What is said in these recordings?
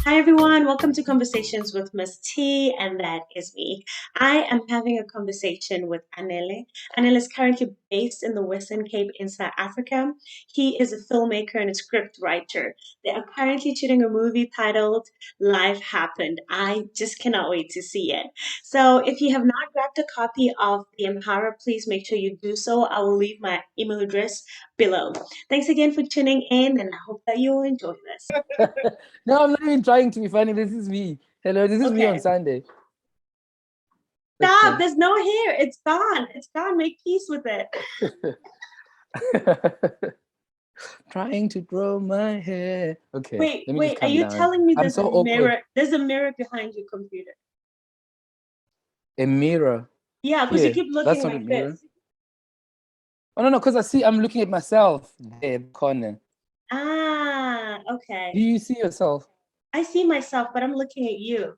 Hi everyone, welcome to Conversations with Miss T, and that is me. I am having a conversation with Anele. Anele is currently based in the Western Cape in South Africa. He is a filmmaker and a script writer. They are currently shooting a movie titled Life Happened. I just cannot wait to see it. So if you have not grabbed a copy of The Empower, please make sure you do so. I will leave my email address below. Thanks again for tuning in, and I hope that you will enjoy this. No, I'm not even trying to be funny. This is me. Hello, this is me on Okay. Sunday. Stop, Okay. there's no hair. It's gone. It's gone. Make peace with it. Trying to grow my hair. Okay, Wait, let me just wait. Are calm you down. telling me I'm there's a so awkward. mirror? There's a mirror behind your computer. A mirror. Yeah, because you Here, keep that's looking not a like mirror. this. Oh, no, because I'm looking at myself there, the corner. Okay. Do you see yourself? I see myself, but I'm looking at you.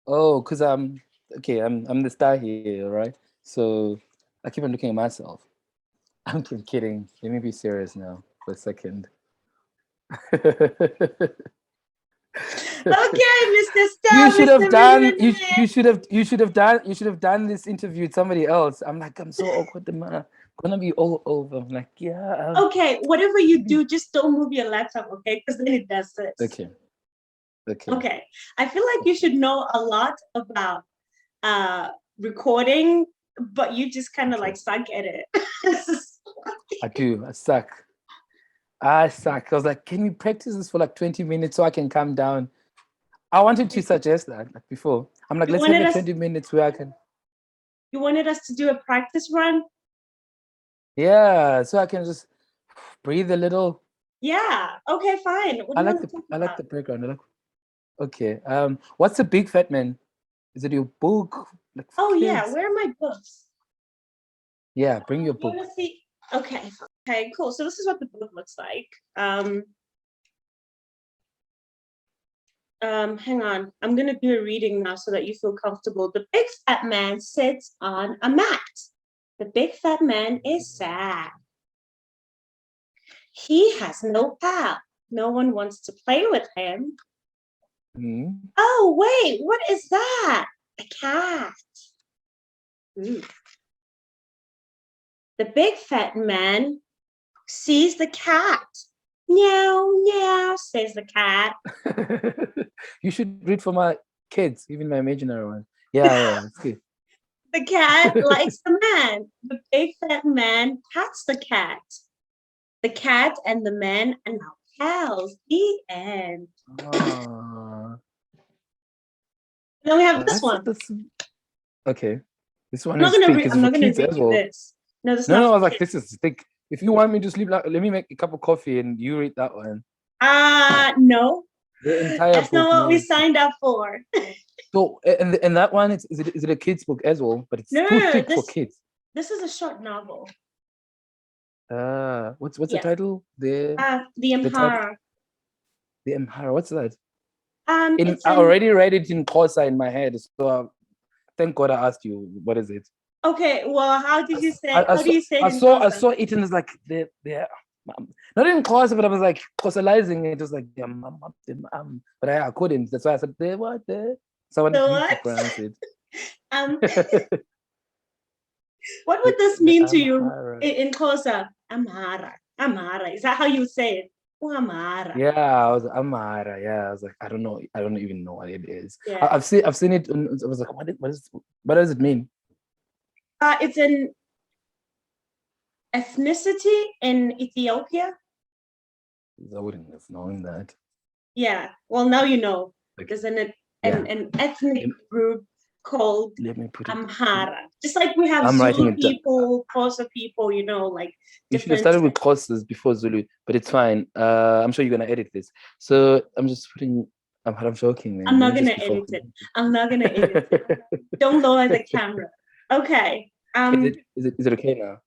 Oh, because okay, I'm the star here, right? So I keep on looking at myself. I'm kidding. Let me be serious now for a second. Okay, Mr. You Star, should have Mr. done Millionaire. you should have done this interview with somebody else. I'm like, I'm so awkward, man. Gonna be all over. I'm like, yeah. Okay, whatever you do, just don't move your laptop, okay? Because then it does this. Okay. Okay. Okay. I feel like you should know a lot about uh recording, but you just kind of Okay. like suck at it. I do. I suck. I suck. I was like, can we practice this for like 20 minutes so I can calm down? I wanted to suggest that like before. I'm like, You let's have wanted a us 20 minutes where I can, you wanted us to do a practice run? yeah, so I can just breathe a little. Yeah. Okay, fine. What do you want to talk I like about? the background. Okay. What's a big fat man? Is it your book? Like for Oh yeah, kids? where are my books? Yeah, bring your You want to book. see? Okay. Okay, cool. So this is what the book looks like. Hang on. I'm gonna do a reading now so that you feel comfortable. The big fat man sits on a mat. The big fat man is sad. He has no pal. No one wants to play with him. Mm. Oh, wait, what is that? A cat. Ooh. The big fat man sees the cat. Meow, meow, says the cat. You should read for my kids, even my imaginary one. Yeah, it's good. The cat likes the man. The big fat man pats the cat. The cat and the man are now pals. The end. Ah, Then we have this that's one. this. Okay, this one is thick. Is I'm it for not gonna kids read as you well? this. No, this is No, not no. I for was like, kids. this is thick. If you want me to sleep, like, let me make a cup of coffee and you read that one. No. The entire That's not book, what we no. signed up for. So, and that one, is it a kid's book as well? But it's No, too no, no. thick for kids. This is a short novel. What's the Yeah. title? The The title, Emperor. the Emperor. What's that? I It's an already read it in Xhosa in my head, so thank God I asked you. What is it? okay. Well, how do you say it in I Xhosa? saw it and it's like not in Xhosa, but I was like Xhosalizing it. It was like but I couldn't. That's why I said there what there. So I wanted The you to what? pronounce it. Um, what would this The mean to you Amhara. in Xhosa? Amhara. Amhara. Is that how you say it? Oh, Amhara. Yeah, I was Amhara. Yeah, I was like, I don't know. I don't even know what it is. Yeah. I've seen it. And I was like, what does it mean? It's an ethnicity in Ethiopia. I wouldn't have known that. Yeah. Well, now you know. Like, There's yeah. an ethnic group called Let me put it. Amhara. Just like we have I'm writing Zulu it down. people, Xhosa people, like You should have different. started with courses before Zulu, but it's fine. I'm sure you're gonna edit this. So I'm just putting. I'm joking, man. I'm Let not me gonna just be edit focused. it. I'm not gonna edit it. Don't lower the camera. Okay. Is it okay now?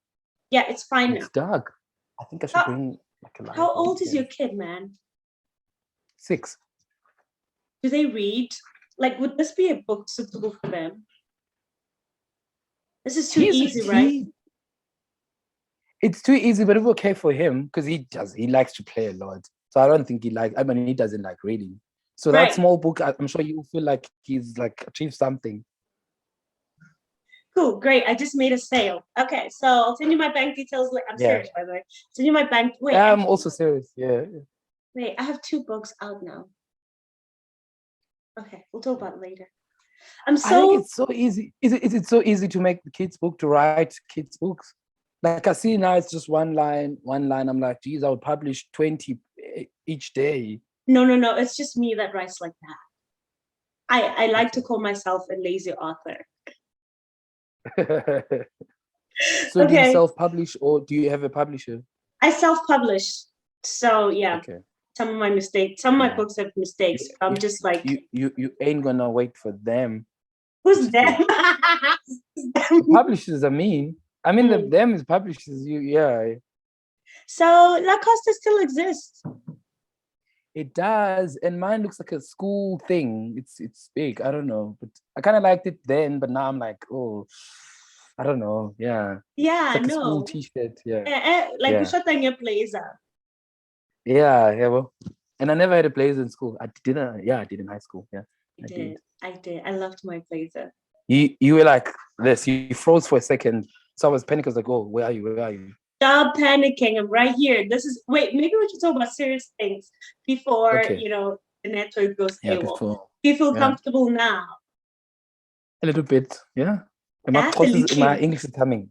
Yeah, it's fine now. It's dark. I think I should How bring like a light how or old is your something. kid, man? 6. Do they read? Like, would this be a book suitable for them? This is too easy, right? It's too easy, but it's okay for him because he likes to play a lot. So I don't think he likes. I mean, he doesn't like reading. So that Right. small book, I'm sure you feel like he's like achieved something. Cool. Great. I just made a sale. Okay. So I'll send you my bank details. I'm Yeah. serious, by the way. Send you my bank. Wait, I'm also serious. Yeah. wait. I have 2 books out now. Okay. We'll talk about it later. I'm I think so it's so easy. Is it so easy to make the kids' book, to write kids' books? Like I see now it's just one line, one line. I'm like, geez, I would publish 20 each day. no. It's just me that writes like that. I like to Okay. call myself a lazy author. So do you Okay. self-publish or do you have a publisher? I self-publish. So yeah, Okay. some of my mistakes, some of my Yeah. books have mistakes. You, I'm you, just like, you ain't gonna wait for them, which who's is them? good. Who's The them? publishers, I mean the Mm. them is publishers. Yeah, So Lacoste still exists. it does. And mine looks like a school thing. It's big. I don't know, but I kind of liked it then, but now I'm like, oh, I don't know. Yeah, it's Yeah, like a school no. T-shirt. Yeah, Like yeah, Ushotanya Palesa. yeah. Well, and I never had a blazer in school. I didn't. Yeah, I did in high school. Yeah, I I did. did. I did. I loved my blazer. You were like this. You froze for a second. So I was panicking. I was like, oh, where are you? Where are you? Stop panicking. I'm right here. This is wait, maybe we should talk about serious things before, Okay. the network goes Yeah, AWOL. before. Do you feel Yeah, comfortable now? a little bit. Yeah. And my Absolutely. English is coming.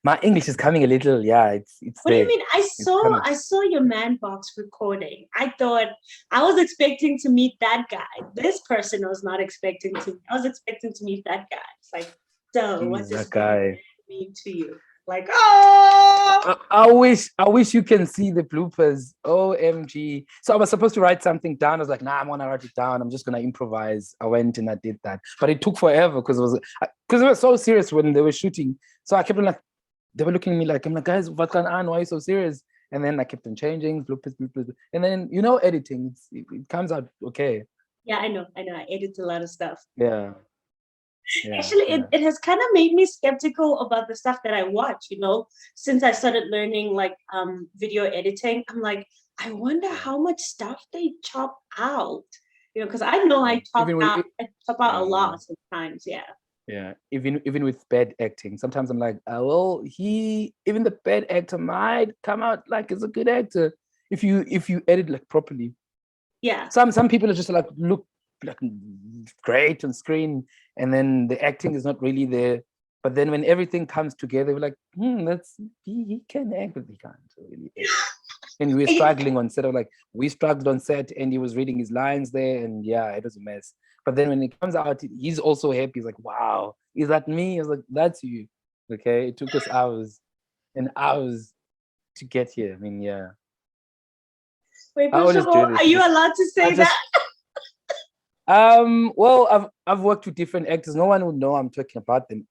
My English is coming a little. Yeah, it's What do you there. mean? I It's saw coming. I saw your man box recording. I thought I was expecting to meet that guy. This person was not expecting to. I was expecting to meet that guy. It's like, so what Jeez, does that being a man guy. mean to you? Like, oh, I wish you can see the bloopers. OMG. So I was supposed to write something down. I was like, nah, I'm gonna write it down. I'm just gonna improvise. I went and I did that. But it took forever because it was so serious when they were shooting. So I kept on like, they were looking at me like, I'm like, guys, what going on? Why are you so serious? And then I kept on changing, bloopers, bloopers. And then editing, it comes out okay. yeah, I know. I edit a lot of stuff. Yeah, yeah, Actually, yeah. it has kind of made me skeptical about the stuff that I watch, since I started learning like video editing. I'm like, I wonder Yeah. how much stuff they chop out. Because I know Yeah. Even with I chop out a yeah. lot sometimes, yeah. Yeah, even with bad acting, sometimes I'm like, well, even the bad actor might come out like as a good actor if you edit like properly. Yeah. Some people are just like look like great on screen, and then the acting is not really there. But then when everything comes together, we're like, that's he can act, but he can't really act. And we were struggling on set. Of like we struggled on set, and he was reading his lines there, and yeah, it was a mess. But then when it comes out, he's also happy. He's like, "Wow, is that me?" I was like, "That's you." Okay, it took us hours and hours to get here. I mean, yeah, Wait, I first always of do all, are this. you allowed to I say that? just, well, I've worked with different actors. No one would know I'm talking about them.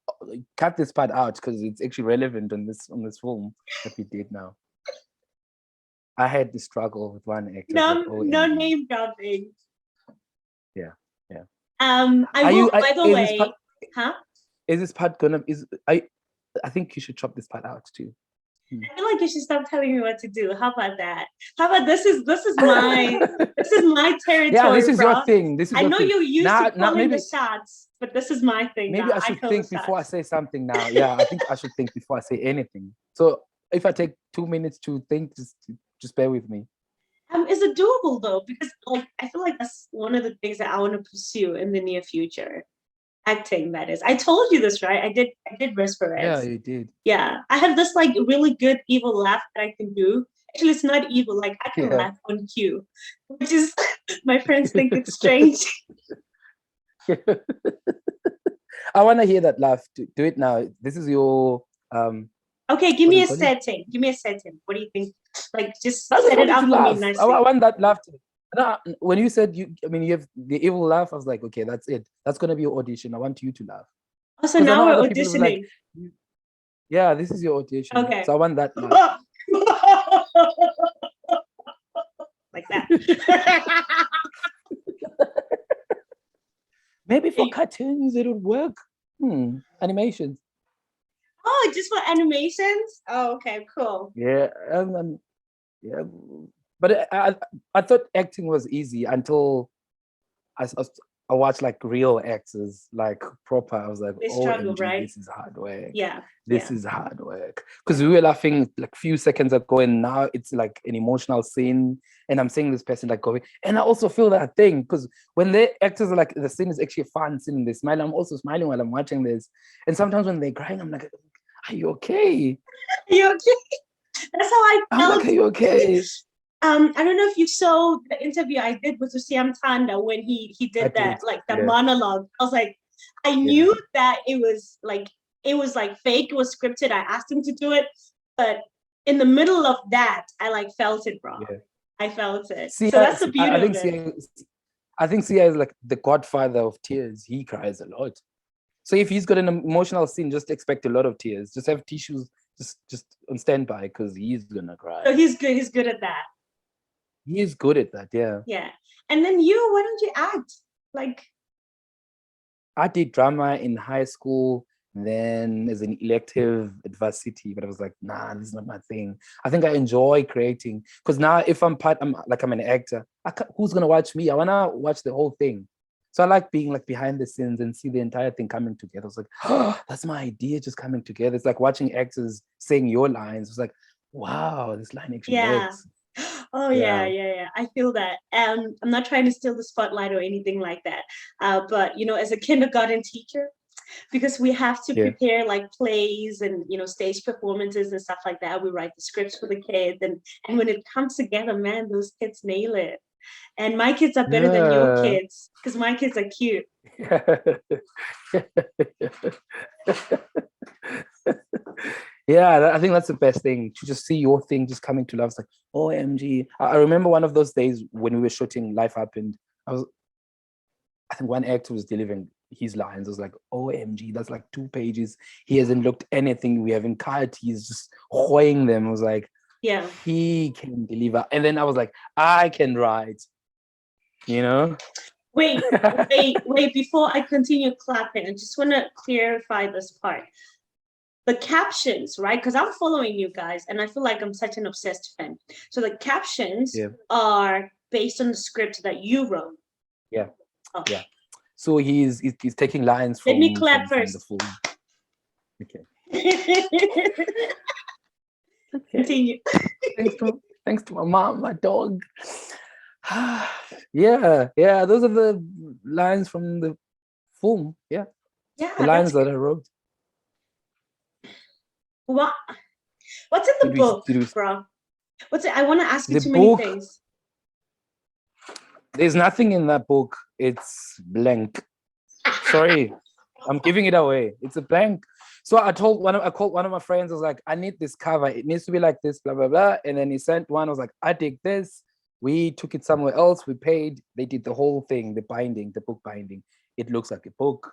Cut this part out because it's actually relevant on this film that we did now. I had the struggle with one actor. I was like, No, no OMG. name dropping. Yeah, yeah. I Are will, you? by the Is this part? way, huh? Is this part gonna? Is I think you should chop this part out too. I feel like you should stop telling me what to do. How about that? How about this is my Yeah, this territory, is your bro. thing. This is I your know thing. you're used to Now, calling the maybe shots, but this is my thing maybe now. I I should call the think before I shots. say something. Now, yeah, I think I should think before I say anything. So if I take 2 minutes to think, just bear with me. Is it doable though? Because like I feel like that's one of the things that I want to pursue in the near future. Acting, that is. I told you this, right? I did Yeah, Respirex. you did. Yeah. I have this like really good evil laugh that I can do. Actually, it's not evil, like I can Yeah. laugh on cue, which is my friends think it's strange. I want to hear that laugh. Do it now. This is your Okay, give what do me you a call it? setting. Give me a setting. What do you think? Like just I just set it wanted to up for me laugh. I nicely. want that laugh. No, when you said you have the evil laugh, I was like, okay, that's it. That's gonna be your audition. I want you to laugh Also, because I now know we're other people were like, auditioning. yeah, this is your audition. Okay. So I want that laugh. Like that. Maybe for cartoons it would work. Animations. Oh, just for animations? Oh, okay, cool. Yeah, yeah. But I thought acting was easy until I watched like real actors, like proper. I was like, They struggle, OMG, right? this is hard work. Yeah, This yeah. is hard work. Because we were laughing like few seconds ago, and now it's like an emotional scene. And I'm seeing this person like going, and I also feel that thing because when the actors are like, the scene is actually a fun scene, they smile. I'm also smiling while I'm watching this. And sometimes when they're crying, I'm like, are you okay? Are you okay? That's how I I'm like, felt. are you okay? I don't know if you saw the interview I did with Usiam Tanda when he I did that, did. like the Yeah. monologue. I was like, I Yeah. knew that it was like fake, it was scripted. I asked him to do it, but in the middle of that, I like felt it, bro. Yeah. I felt it. So Sia, that's the beauty I of think it. Sia is like the godfather of tears. He cries a lot. So if he's got an emotional scene, just expect a lot of tears. Just have tissues just on standby because he's gonna cry. So he's good. He's good at that. He is good at that, yeah. Yeah. And then why don't you act? Like, I did drama in high school, then as an elective at varsity, but I was like, nah, this is not my thing. I think I enjoy creating because now if I'm an actor, who's gonna watch me? I wanna watch the whole thing. So I like being like behind the scenes and see the entire thing coming together. It's like, oh, that's my idea just coming together. It's like watching actors saying your lines. It's like, wow, this line actually yeah. works. Oh yeah, Yeah, yeah, yeah. I feel that. I'm not trying to steal the spotlight or anything like that. But as a kindergarten teacher, because we have to yeah. prepare like plays and stage performances and stuff like that. We write the scripts for the kids, and when it comes together, man, those kids nail it. And my kids are better than your Yeah. kids because my kids are cute. Yeah, I think that's the best thing to just see your thing just coming to life. It's like, OMG. I remember one of those days when we were shooting Life Happened. I think one actor was delivering his lines. I was like, OMG, that's like 2 pages. He hasn't looked anything. We haven't cut. He's just hoying them. I was like, Yeah. he can deliver. And then I was like, I can write, you know? Wait, wait. Before I continue clapping, I just want to clarify this part. The captions, right? Because I'm following you guys and I feel like I'm such an obsessed fan. So the captions Yeah. are based on the script that you wrote. Yeah. Oh. Yeah. So he's taking lines Let me from clap from the first. film. Okay. Okay. Continue. Thanks to my mom, my dog. Yeah, yeah. Those are the lines from the film. Yeah. Yeah, The lines that I wrote. what what's in the book, Did we bro? What's it? I want to ask you the too many book? things. There's nothing in that book. It's blank. Sorry, I'm giving it away. It's a blank. So I called one of my friends. I was like, I need this cover. It needs to be like this, blah blah blah. And then he sent one. I was like, I dig this. We took it somewhere else. We paid. They did the whole thing, the binding, the book binding. It looks like a book.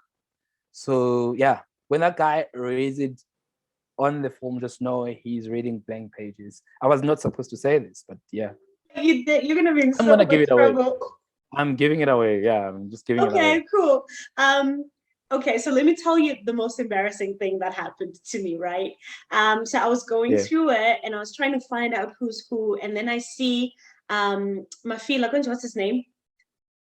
So yeah, when that guy reads it on the film, just know he's reading blank pages. I was not supposed to say this, but yeah. You're gonna be in I'm so gonna give much it away. trouble. I'm giving it away. Yeah, I'm just giving it away. Okay, cool. Okay, so let me tell you the most embarrassing thing that happened to me, right? So I was going Yeah. through it and I was trying to find out who's who, and then I see Mafila, what's his name?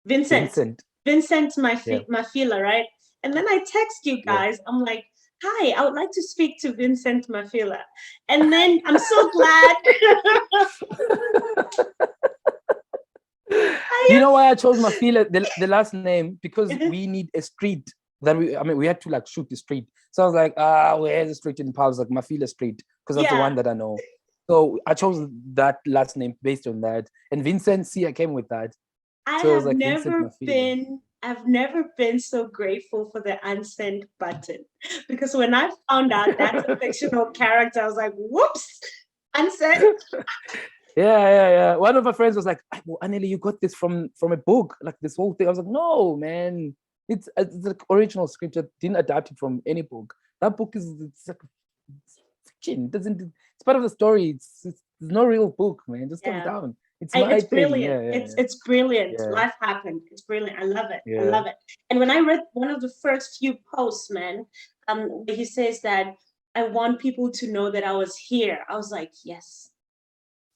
Vincent. Vincent. Vincent Yeah. Mafila, right? And then I text you Yeah. guys. I'm like, hi, I would like to speak to Vincent Mafila. And then I'm so glad. You know why I chose Mafila, the last name? Because we need a street that we had to like shoot the street. So I was like, where's the street in Paul? Like Mafila Street, because that's the one that I know. So I chose that last name based on that. And Vincent, see, I came with that. So I was like, I've never been so grateful for the unsend button, because when I found out that's a fictional character, I was like, whoops, unsend. Yeah. One of my friends was like, well, Anele, you got this from a book, like this whole thing. I was like, no, man, it's the original script. I didn't adapt it from any book. That book it's like fiction. It's part of the story. It's no real book, man. Just calm down. It's my It's thing. brilliant. It's brilliant. Life happened. It's brilliant. I love it. I love it. And when I read one of the first few posts, man, where he says that I want people to know that I was here, I was like, yes,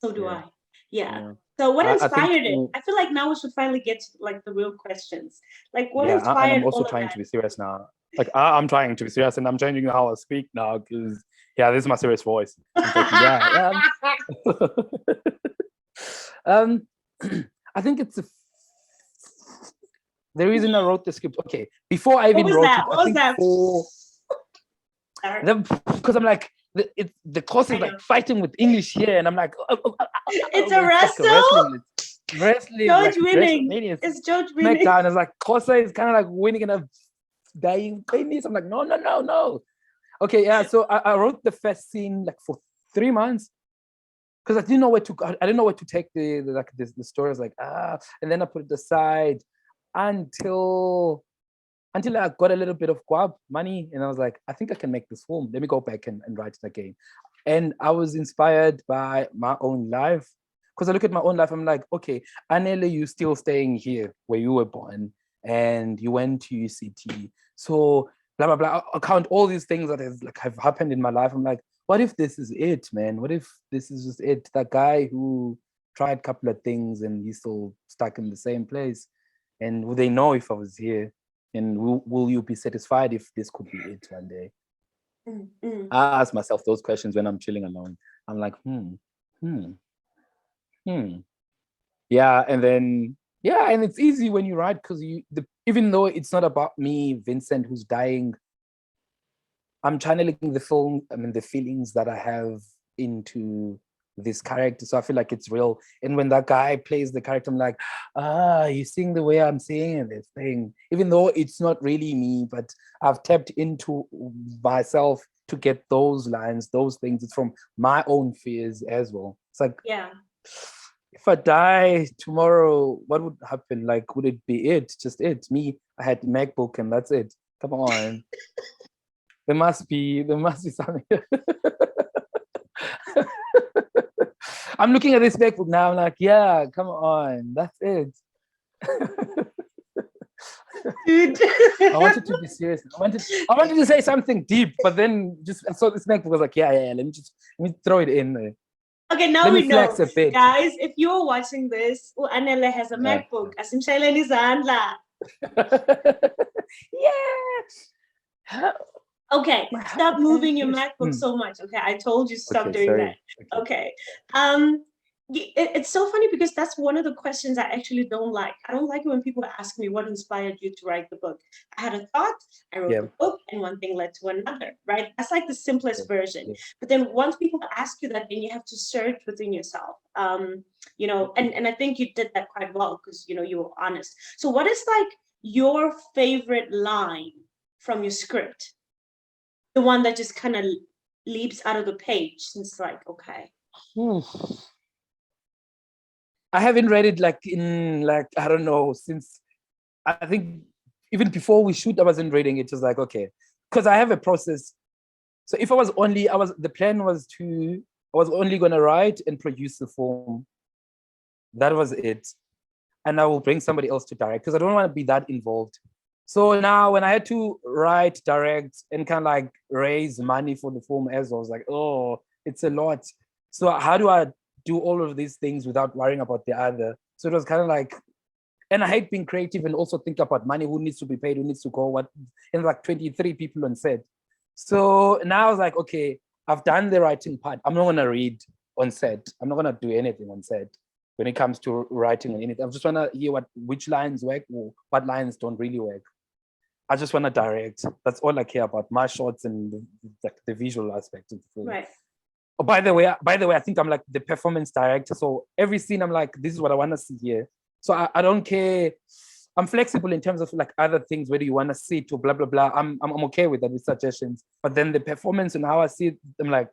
so do I. Yeah. So what I think inspired it? I feel like now we should finally get to like the real questions. Like what yeah, and I'm inspired also all of trying that? to be serious now. Like I'm trying to be serious, and I'm changing how I speak now because yeah, this is my serious voice. I'm talking. Yeah. Um, I think it's the reason I wrote the script. Okay, before I What even was wrote that? it, I What was think that? for Sorry, the because I'm like the course I is know. like fighting with English here, and I'm like, It's a it's like a wrestle. wrestling, George like it's winning. WrestleMania. It's George winning. SmackDown is like Kosa is kind of like winning and I'm dying. I'm like, no. Okay, yeah. So I wrote the first scene like for 3 months because I didn't know where to. I didn't know where to take the story. I was like and then I put it aside until I got a little bit of guap money, and I was like, I think I can make this film. Let me go back and write it again. And I was inspired by my own life because I look at my own life. I'm like, okay, Anele, you still staying here where you were born, and you went to UCT. So blah blah blah. I count all these things that have happened in my life. I'm like, what if this is it, man? What if this is just it? That guy who tried a couple of things and he's still stuck in the same place. And would they know if I was here? And will you be satisfied if this could be it one day? Mm. I ask myself those questions when I'm chilling alone. I'm like, hmm, hmm. Yeah, and then yeah, and it's easy when you write because even though it's not about me, Vincent, who's dying, I'm channeling the film, I mean the feelings that I have into this character. So I feel like it's real. And when that guy plays the character, I'm like, you seeing the way I'm seeing this thing, even though it's not really me, but I've tapped into myself to get those lines, those things. It's from my own fears as well. It's like, Yeah. if I die tomorrow, what would happen? Like, would it be it? Just it? Me, I had MacBook and that's it. Come on. There must be something. I'm looking at this MacBook now. I'm like, yeah, come on, that's it. Dude. I wanted to be serious. I wanted to say something deep, but then just I saw this MacBook. I was like, yeah. Let me throw it in there. Okay, now Let me we know. flex a bit. Guys, if you're watching this, Anele has a Yeah. MacBook. Asimshayeleni izandla. Yeah. Okay, My stop heart moving your language. MacBook so much. Okay, I told you stop Okay, doing that. sorry. Okay. Okay. It's so funny because that's one of the questions I actually don't like. I don't like it when people ask me what inspired you to write the book. I had a thought, I wrote Yeah. the book, and one thing led to another, right? That's like the Yeah. simplest version. Yeah. But then once people ask you that, then you have to search within yourself. And I think you did that quite well because you were honest. So what is like your favorite line from your script? The one that just kind of leaps out of the page. It's like, okay. I haven't read it like in like I don't know since I think even before we shoot I wasn't reading it. Just like okay, because I have a process. So if the plan was I was only gonna write and produce the film. That was it, and I will bring somebody else to direct because I don't want to be that involved. So now when I had to write, direct, and kind of like raise money for the film as well, I was like, oh, it's a lot. So how do I do all of these things without worrying about the other? So it was kind of like, and I hate being creative and also think about money, who needs to be paid, who needs to go, what, and like 23 people on set. So now I was like, okay, I've done the writing part. I'm not gonna read on set. I'm not gonna do anything on set when it comes to writing and anything. I just wanna hear which lines work or what lines don't really work. I just want to direct. That's all I care about. My shots and the visual aspect of the film. Right. Oh, by the way, I think I'm like the performance director. So every scene, I'm like, this is what I want to see here. So I don't care. I'm flexible in terms of like other things. Whether you want to see it or blah blah blah. I'm okay with that with suggestions. But then the performance and how I see it, I'm like,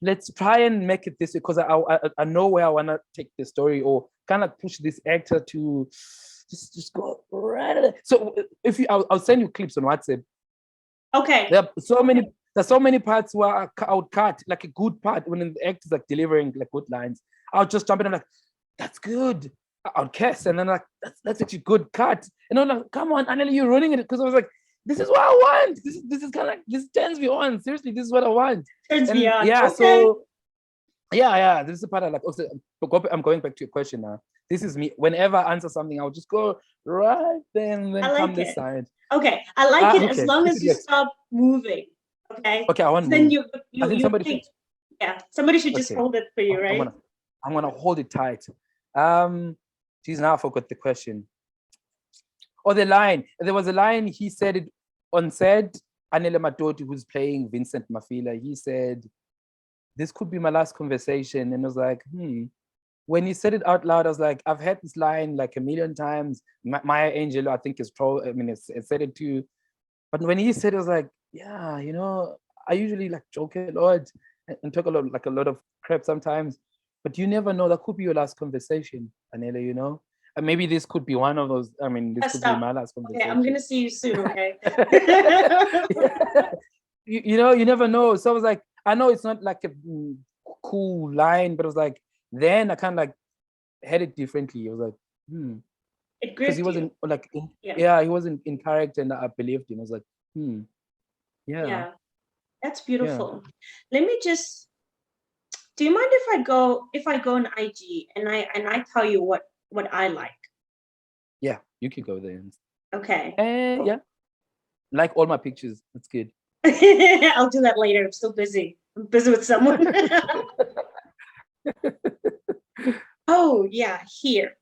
let's try and make it this way because I know where I want to take the story or kind of push this actor to just go right. So if I'll send you clips on WhatsApp. Okay. There's so many parts where I would cut like a good part when the actor's like delivering like good lines. I'll just jump in and I'm like, that's good. I'll curse and then like that's actually good cut. And I'm like, come on, Anele, you're ruining it because I was like, this is what I want. This is kind of like this turns me on. Seriously, this is what I want. Turns me And on. yeah, Okay. so Yeah. This is the part I like. Also, I'm going back to your question now. This is me. Whenever I answer something, I'll just go right then I come like this it. side. Okay, I like it as Okay. long If as it you works. stop moving. Okay, Okay, I want to then move. you I you think you somebody should. think, yeah, somebody should just Okay. hold it for you, I'm right? gonna I'm gonna hold it tight. Um, geez, now I forgot the question. Or the line. There was a line he said it on set. Anele Matoti, who's playing Vincent Mafila, he said, "This could be my last conversation." And I was like, When he said it out loud, I was like, I've heard this line like a million times. Maya Angelou, I think, it said it too. But when he said it, I was like, yeah, I usually like joke a lot and talk a lot of crap sometimes. But you never know. That could be your last conversation, Anele. And maybe this could be one of those. I mean, this could be Stop. my last Okay, I'm conversation. gonna see you soon. Okay. You never know. So I was like, I know it's not like a cool line, but it was like, then I kind of like had it differently. I was like, It because he gripped you. wasn't like, Yeah. yeah, he wasn't in character, and I believed him. I was like, yeah, Yeah. That's yeah, beautiful. Let me just. Do you mind if I go on IG and I tell you what I like? yeah. You could go there. Okay. And yeah, like all my pictures. That's good. I'll do that later. I'm still busy. I'm busy with someone. Oh yeah, here.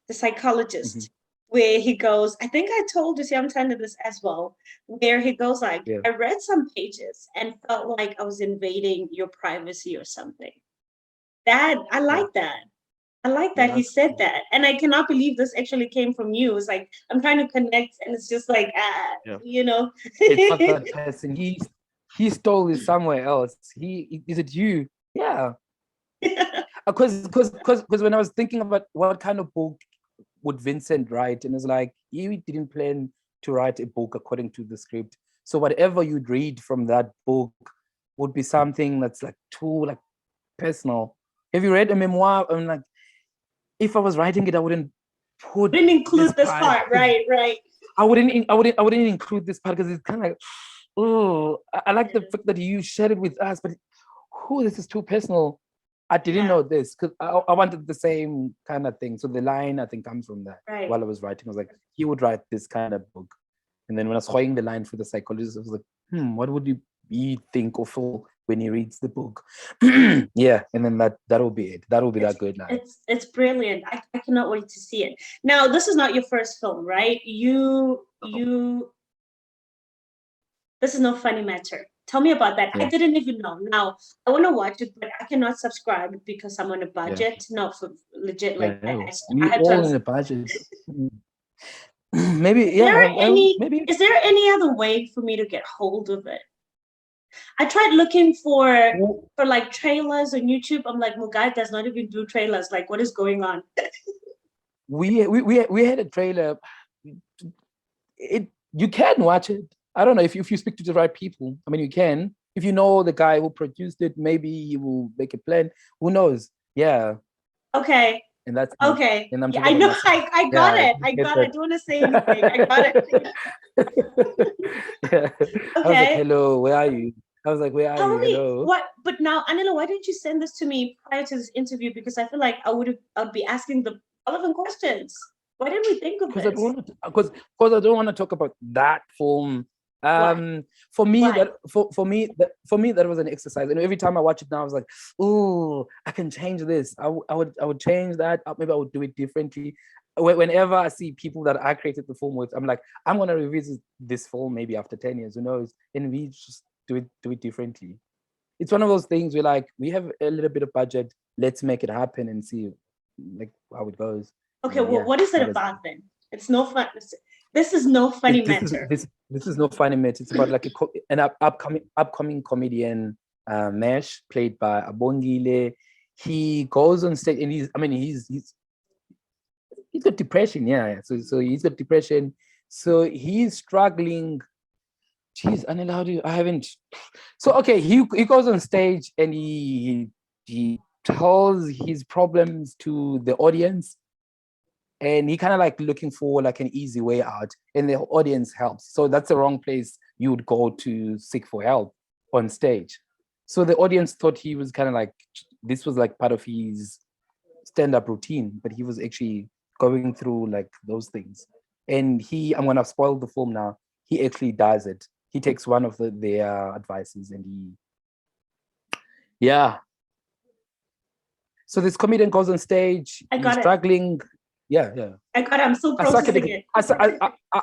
The Mhm. psychologist, where he goes, I think I told you, see, I'm telling you this as well, where he goes like, Yeah, I read some pages and felt like I was invading your privacy or something. That I yeah, like that. I like that yeah, he said that. And I cannot believe this actually came from you. It's like I'm trying to connect and it's just like yeah. you know. It's not that person. He stole it somewhere else. Is it you? Yeah. Because when I was thinking about what kind of book would Vincent write, and it's like he didn't plan to write a book according to the script. So whatever you'd read from that book would be something that's like too like personal. Have you read a memoir? I'm like, if I was writing it, I wouldn't put Didn't this include this part part, because right, right. I wouldn't include this part because it's kind of like, oh, I like the Yeah. fact that you shared it with us, but this is too personal. I didn't Yeah, know this because I wanted the same kind of thing. So the line I think comes from that. right. While I was writing, I was like, he would write this kind of book. And then when I was writing the line for the psychologist, I was like, what would he think or feel when he reads the book? Yeah, and then that'll be it. That'll be It's that good line. it's brilliant. I cannot wait to see it. Now, this is not your first film, right? You this is no funny matter. Tell me about that. I Yeah, didn't even know. Now I want to watch it, but I cannot subscribe because I'm on a yeah, budget. No, for legit, like yeah. I We had to. all in a budget. Maybe, Is there yeah. Maybe. is there any other way for me to get hold of it? I tried looking for like trailers on YouTube. I'm like, well, guy does not even do trailers. Like, what is going on? We had a trailer. You can watch it. I don't know if you speak to the right people. I mean, you can. If you know the guy who produced it, maybe he will make a plan. Who knows? Yeah, Okay. and that's me. Okay. And I'm Yeah, talking I about know. myself. I Yeah, got I it. I get got it. I that. don't want to say anything. I got it. Yeah. I was like, Okay. hello, where are you? I was like, where are Tell you? me Hello. what, but now, Anila, why didn't you send this to me prior to this interview? Because I feel like I'd be asking the relevant questions. Why didn't we think of Because I don't this? want to because I don't want to talk about that film. Why? For me Why? that was an exercise, and every time I watch it now, I was like, oh, I can change this. I would change that. Maybe I would do it differently. Whenever I see people that I created the film with, I'm like, I'm gonna revisit this film maybe after 10 years, who knows? And we just do it differently. It's one of those things where like we have a little bit of budget, let's make it happen and see like how it goes. And Okay, then well, yeah, what is it that was about then? It's no fun. This is no funny this is matter. this is no funny mate. It's about like an upcoming comedian, Mesh, played by Abongile. He goes on stage and he's got depression. Yeah. So he's got depression. So he's struggling. Jeez, Anil, how do you? I haven't. So okay, he goes on stage and he tells his problems to the audience, and he kind of like looking for like an easy way out, and the audience helps. So that's the wrong place you would go to seek for help on stage. So the audience thought he was kind of like this was like part of his stand-up routine, but he was actually going through like those things. And I'm gonna spoil the film now. He actually does it. He takes one of their advices and yeah. So this comedian goes on stage, I he's got it. struggling. Yeah, yeah. I got it. I'm still I suck at processing it.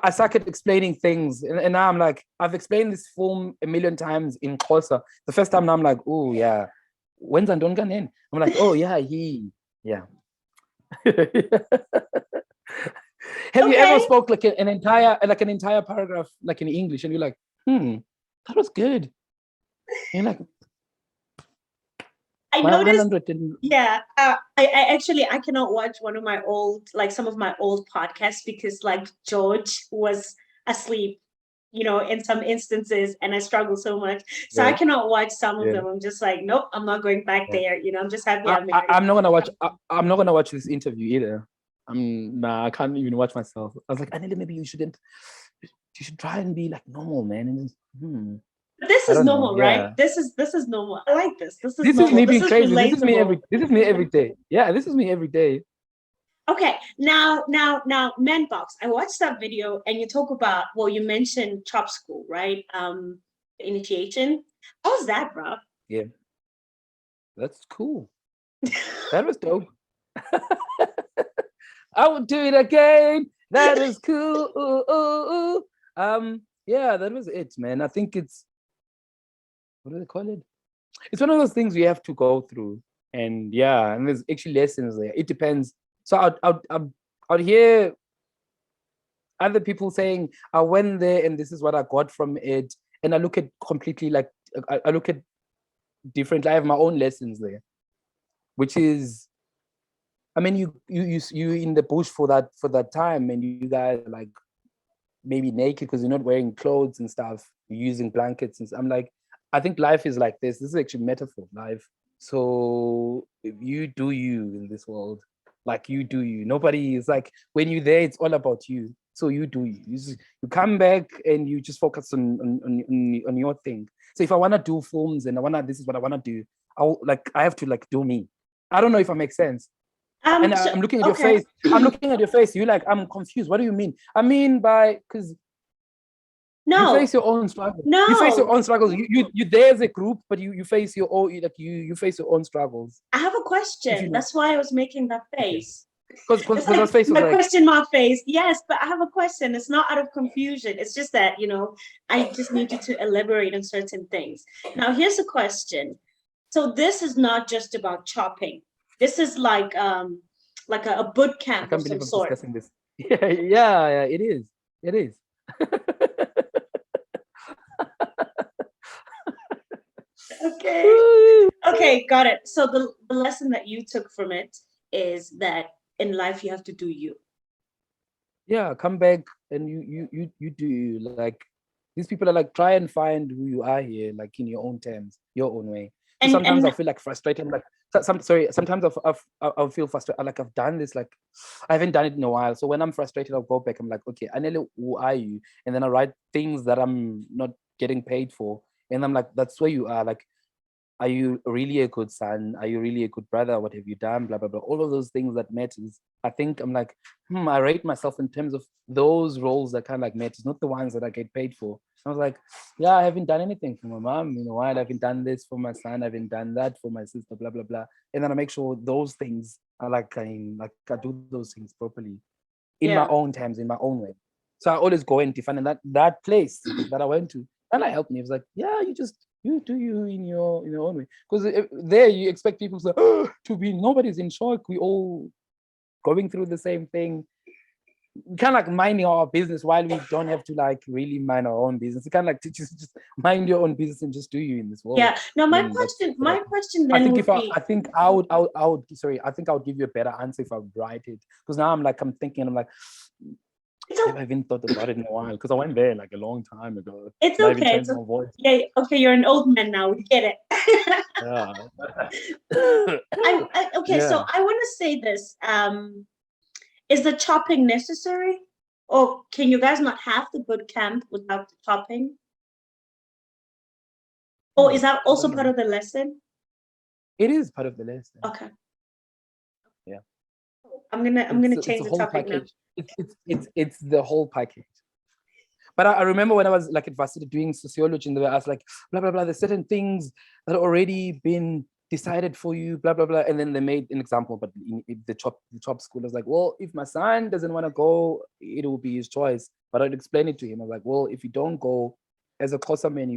I suck at explaining things, and now I'm like, I've explained this film a million times in Xhosa. The first time now I'm like, oh yeah, when's Andonga in? I'm like, oh yeah, yeah. Have you ever Okay. spoke like an entire paragraph like in English, and you're like, that was good. And you're like, I my noticed. landlord didn't. Yeah, I actually I cannot watch one of my old some of my old podcasts because like George was asleep, in some instances, and I struggle so much, so I Yeah, cannot watch some of yeah, them. I'm just like, nope, I'm not going back yeah. there. I'm just happy I married. I'm not gonna watch. I'm not gonna watch this interview either. Nah, I can't even watch myself. I was like, Anele, maybe you shouldn't. You should try and be like normal, man. And just, But this I is don't know. normal, right? Yeah, This is normal. I like this. This is this is normal. me This being is crazy. This is me relatable. every day. Yeah, this is me every day. Okay, now, man box. I watched that video, and you talk about, well, you mentioned chop school, right? The initiation. How was that, bro? Yeah, that's cool. That was dope. I would do it again. That was cool. Ooh, ooh, ooh. Yeah, that was it, man. I think it's, what do they call it? It's one of those things we have to go through, and yeah, and there's actually lessons there. It depends. So I'd hear other people saying, I went there and this is what I got from it, and I look at completely like, I look at differently. I have my own lessons there, which is, I mean, you in the bush for that time, and you guys are like maybe naked because you're not wearing clothes and stuff. You're using blankets, and I'm like, I think life is like this. This is actually metaphor life. So if you do you in this world, like you do you. Nobody is like, when you're there, it's all about you. So you do you. You come back and you just focus on your thing. So if I want to do films and this is what I want to do, I have to like do me. I don't know if I make sense. And So, I'm looking at your okay. face. I'm looking at your face. You're like, I'm confused. What do you mean? I mean by, because you No, face your own struggles. You face your no. own struggles. You there as a group, but you face your own, like you face your own struggles. I have a If question. you know, That's why I was making that okay. face. It's Because like our face was my like, question mark face. Yes, but I have a question. It's not out of confusion. It's just that, I just need you to elaborate on certain things. Now, here's a question. So this is not just about chopping. This is like a boot I camp of can't some believe I'm sort. discussing this. Yeah, yeah, it is. It is. Okay. Okay, got it. So the lesson that you took from it is that in life you have to do you. Yeah, come back and you do, like, these people are like, try and find who you are here, like in your own terms, your own way. So And sometimes and I'll feel like frustrated, like sometimes I'll feel frustrated, like I've done this, like I haven't done it in a while. So when I'm frustrated, I'll go back. I'm like, okay, Anele, who are you? And then I write things that I'm not getting paid for, and I'm like, that's where you are. Like, are you really a good son? Are you really a good brother? What have you done? Blah blah blah. All of those things that matters. I think I'm like, I rate myself in terms of those roles that kind of like matters, not the ones that I get paid for. I was like, yeah, I haven't done anything for my mom in a while. I haven't done this for my son. I haven't done that for my sister. Blah blah blah. And then I make sure those things are like, I do those things properly in my yeah. own terms, in my own way. So I always go and define that place that I went to. And I helped me. It was like, yeah, you do you in your own way. Because there you expect people to, to be, nobody's in shock. We all going through the same thing. Kind of like minding our business while we don't have to like really mind our own business. You kind of like to just mind your own business and just do you in this world. Yeah. Now I my mean, that's question, what my question I then think would if I, be, I think I would, sorry, I think I would give you a better answer if I would write it. Because now I'm thinking, I'm like, it's I haven't thought about it in a while because I went there like a long time ago. it's And I even okay. changed my voice. Yeah, okay, you're an old man now. We get it. Yeah. Okay, so Yeah. I want to say this. Is the chopping necessary? Or can you guys not have the boot camp without the chopping? Or is that I don't also part know. of the lesson? It is part of the lesson. Okay. Yeah. I'm gonna It's change a the whole topic now. package. It's the whole package. But I remember when I was like at varsity doing sociology, and I was like, blah blah blah. There's certain things that have already been decided for you, blah blah blah. And then they made an example, but in the top school, I was like, well, if my son doesn't want to go, it will be his choice. But I'd explain it to him. I was like, well, if you don't go, as a Xhosa man,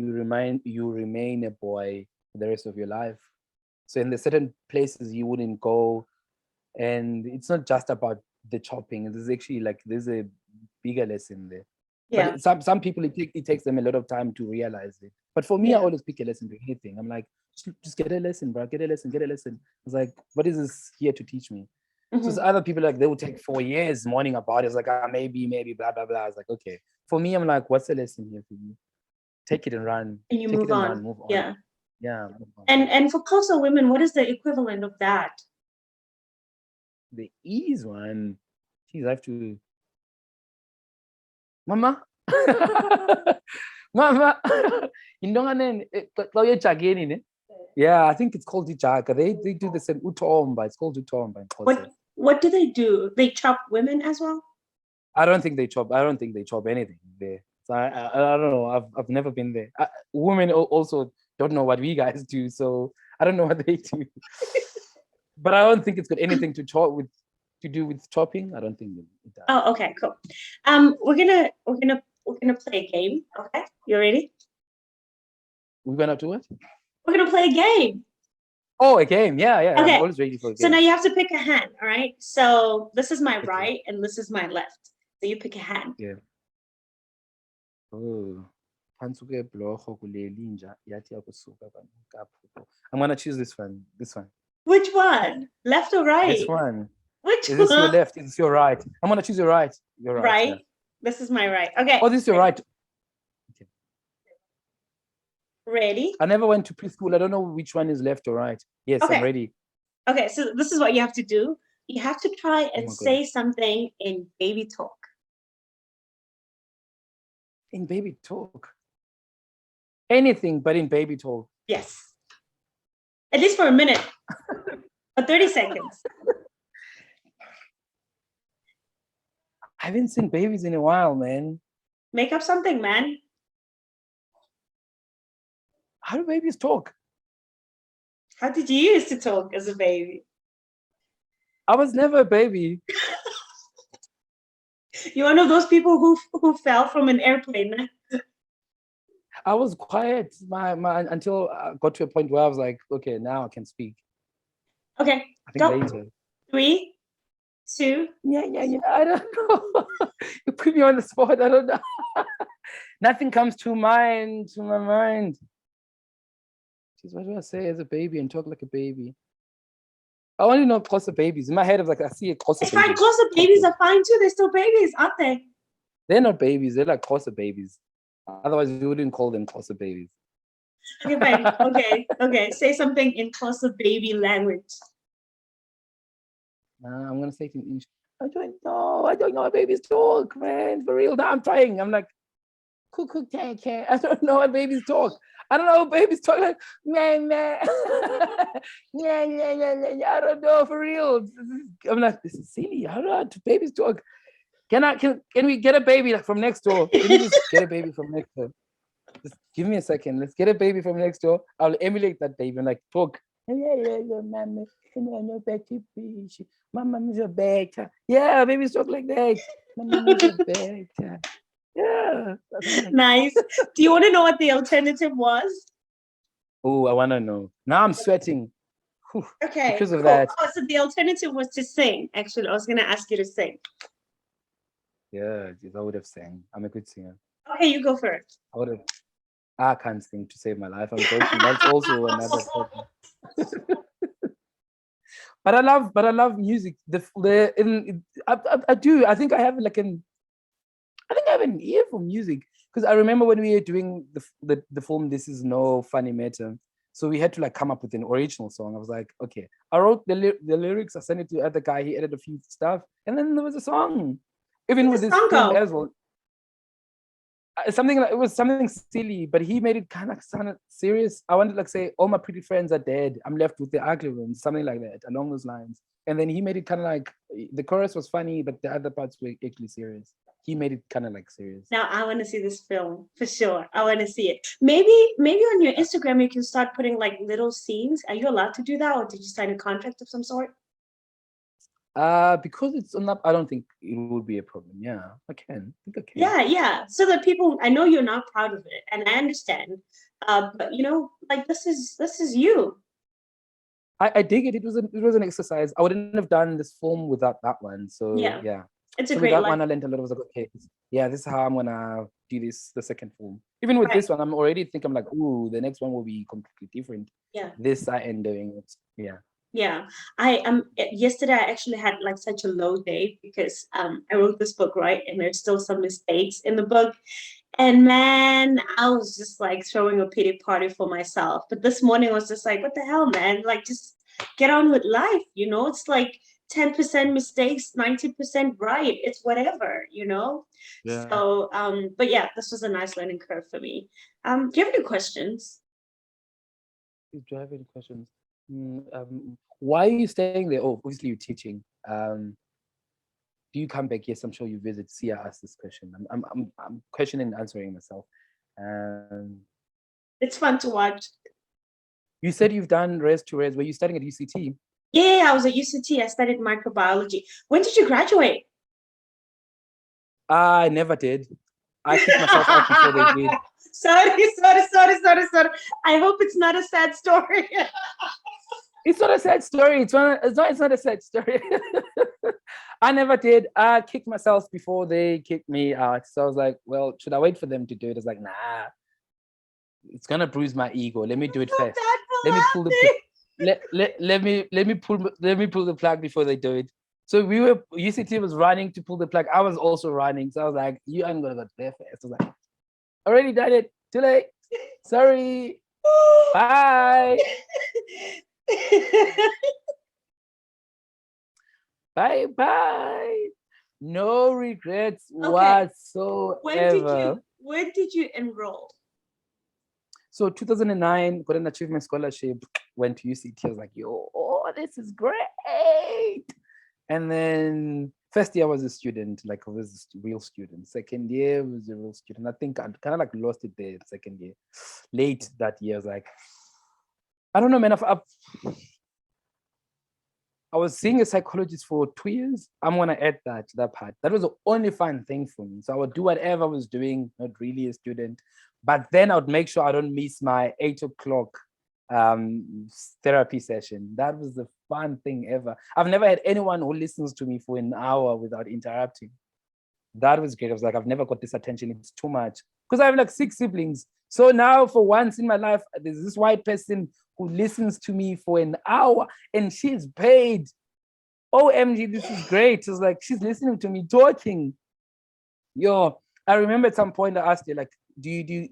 you remain a boy for the rest of your life. So in the certain places you wouldn't go, and it's not just about the chopping. There's actually like there's a bigger lesson there. Yeah. But some people it takes them a lot of time to realize it. But for me, I Yeah. always pick a lesson to anything. I'm like, just get a lesson, bro. Get a lesson. Get a lesson. I was like, what is this here to teach me? So other people like they will take 4 years mourning about it. It's like, maybe, blah blah blah. I was like, okay. For me, I'm like, what's the lesson here for you? Take it and run. And you Take move it and on. run. Move on. Yeah. Yeah. Move on. And for Xhosa women, what is the equivalent of that? The ease one. Geez, I have to. Mama. Mama. Yeah, I think it's called Ijaga. They do the same utomba. It's called utomba in Xhosa. What do they do? They chop women as well? I don't think they chop anything there. So I don't know. I've never been there. Women also don't know what we guys do, so I don't know what they do. But I don't think it's got anything to do with chopping. I don't think it does. Oh, okay, cool. We're gonna play a game. Okay, you ready? We're gonna do what? We're gonna play a game. Oh, a game. Yeah. Okay. I'm always ready for a game. So now you have to pick a hand, all right? So this is my right and this is my left. So you pick a hand. Yeah. Oh. I'm gonna choose this one. Which one? Left or right? This one. Which Is this your left? Is this your right? I'm gonna choose your right. Your right. Right. Yeah. This is my right. Okay. Oh, this is your right. Okay. Ready? I never went to preschool. I don't know which one is left or right. Yes, okay. I'm ready. Okay, so this is what you have to do. You have to try and say something in baby talk. In baby talk? Anything but in baby talk. Yes. At least for a minute. Or 30 seconds. I haven't seen babies in a while, man. Make up something, man. How do babies talk? How did you used to talk as a baby? I was never a baby. You're one of those people who fell from an airplane. I was quiet until I got to a point where I was like, okay, now I can speak. Okay. I think later. 3, 2. Yeah. I don't know. You put me on the spot. I don't know. Nothing comes to my mind. Jeez, what do I say as a baby and talk like a baby? I only know Xhosa babies. In my head, I see a Xhosa baby. It's fine. Xhosa babies are fine too. They're still babies, aren't they? They're not babies. They're like Xhosa babies. Otherwise, we wouldn't call them Xhosa babies. Okay, fine. Okay. Say something in Xhosa baby language. I'm gonna say it in English. I don't know how babies talk, man. For real. Now I'm trying. I'm like, cuckoo, can. I don't know how babies talk. I don't know how babies talk. Like, man. Yeah. I don't know, for real. I'm like, this is silly. How do babies talk? Can we get a baby from next door? Can we just get a baby from next door? Just give me a second. Let's get a baby from next door. I'll emulate that baby and like talk. Mama's a better. Yeah, babies talk like that. Mama's a better. Yeah. Nice. Do you want to know what the alternative was? Oh, I want to know. Now I'm sweating. Whew, okay. Because of that. Oh, so the alternative was to sing. Actually, I was going to ask you to sing. Yeah, I would have sang. I'm a good singer. Okay, you go first. I can't sing to save my life. I'm joking. That's also another problem. But I love music. I do. I think I have an ear for music, because I remember when we were doing the film This Is No Funny Matter, so we had to like come up with an original song. I was like, okay, I wrote the lyrics, I sent it to the other guy, he edited a few stuff, and then there was a song. Even with this film as well. something like, it was something silly, but he made it kind of sound serious. I wanted to like say, all my pretty friends are dead. I'm left with the ugly ones, something like that, along those lines. And then he made it kind of like the chorus was funny, but the other parts were actually serious. He made it kind of like serious. Now I want to see this film for sure. I want to see it. Maybe on your Instagram you can start putting like little scenes. Are you allowed to do that, or did you sign a contract of some sort? Because it's on that, I don't think it would be a problem. Yeah, I can. I think I can. Yeah, yeah. So that people, I know you're not proud of it, and I understand. But you know, like this is you. I dig it. It was an exercise. I wouldn't have done this film without that one. So Yeah, yeah. it's a So with great that life. one, I learned a lot. I was like, okay, yeah, this is how I'm gonna do this. The second film. Even with Right. this one, I'm already thinking, I'm like, ooh, the next one will be completely different. Yeah. This I end doing it. Yeah. Yeah, I yesterday I actually had like such a low day because I wrote this book, right, and there's still some mistakes in the book. And man, I was just like throwing a pity party for myself. But this morning I was just like, what the hell, man? Like just get on with life, you know? It's like 10% mistakes, 90% right. It's whatever. Yeah. So but yeah, this was a nice learning curve for me. Do you have any questions? Do you have any questions? Why are you staying there? Oh, obviously you're teaching. Do you come back? Yes, I'm sure you visit. See, I asked this question. I'm questioning and answering myself. Um, It's fun to watch. you said you've done res to res. Were you studying at UCT? Yeah, I was at UCT. I studied microbiology. When did you graduate? I never did. I kicked myself out before they did. Sorry. I hope it's not a sad story. It's not a sad story. It's not a sad story. I never did. I kicked myself before they kicked me out. So I was like, well, should I wait for them to do it? It's like, nah, it's gonna bruise my ego. Let me do I'm it so first. bad for Let me pull the laughing. let me pull the plug before they do it. So UCT was running to pull the plug. I was also running. So I was like, you ain't gonna go there first. I was like, already done it. Too late. Sorry. Bye. Bye bye. No regrets Okay. When did whatsoever. you when did you enroll? So 2009, got an achievement scholarship, went to UCT. I was like, yo, oh, this is great. And then first year I was a student, like I was a real student. Second year was a real student. I think I kind of like lost it there the second year. Late that year, I was like, I don't know, man. I was seeing a psychologist for 2 years. I'm gonna add that part. That was the only fun thing for me. So I would do whatever I was doing, not really a student. But then I would make sure I don't miss my 8 o'clock therapy session. That was the fun thing ever. I've never had anyone who listens to me for an hour without interrupting. That was great. I was like, I've never got this attention. It's too much. Because I have like 6 siblings. So now, for once in my life, there's this white person who listens to me for an hour and she's paid. OMG, this is great. It's like she's listening to me talking. Yo, I remember at some point I asked her, like, your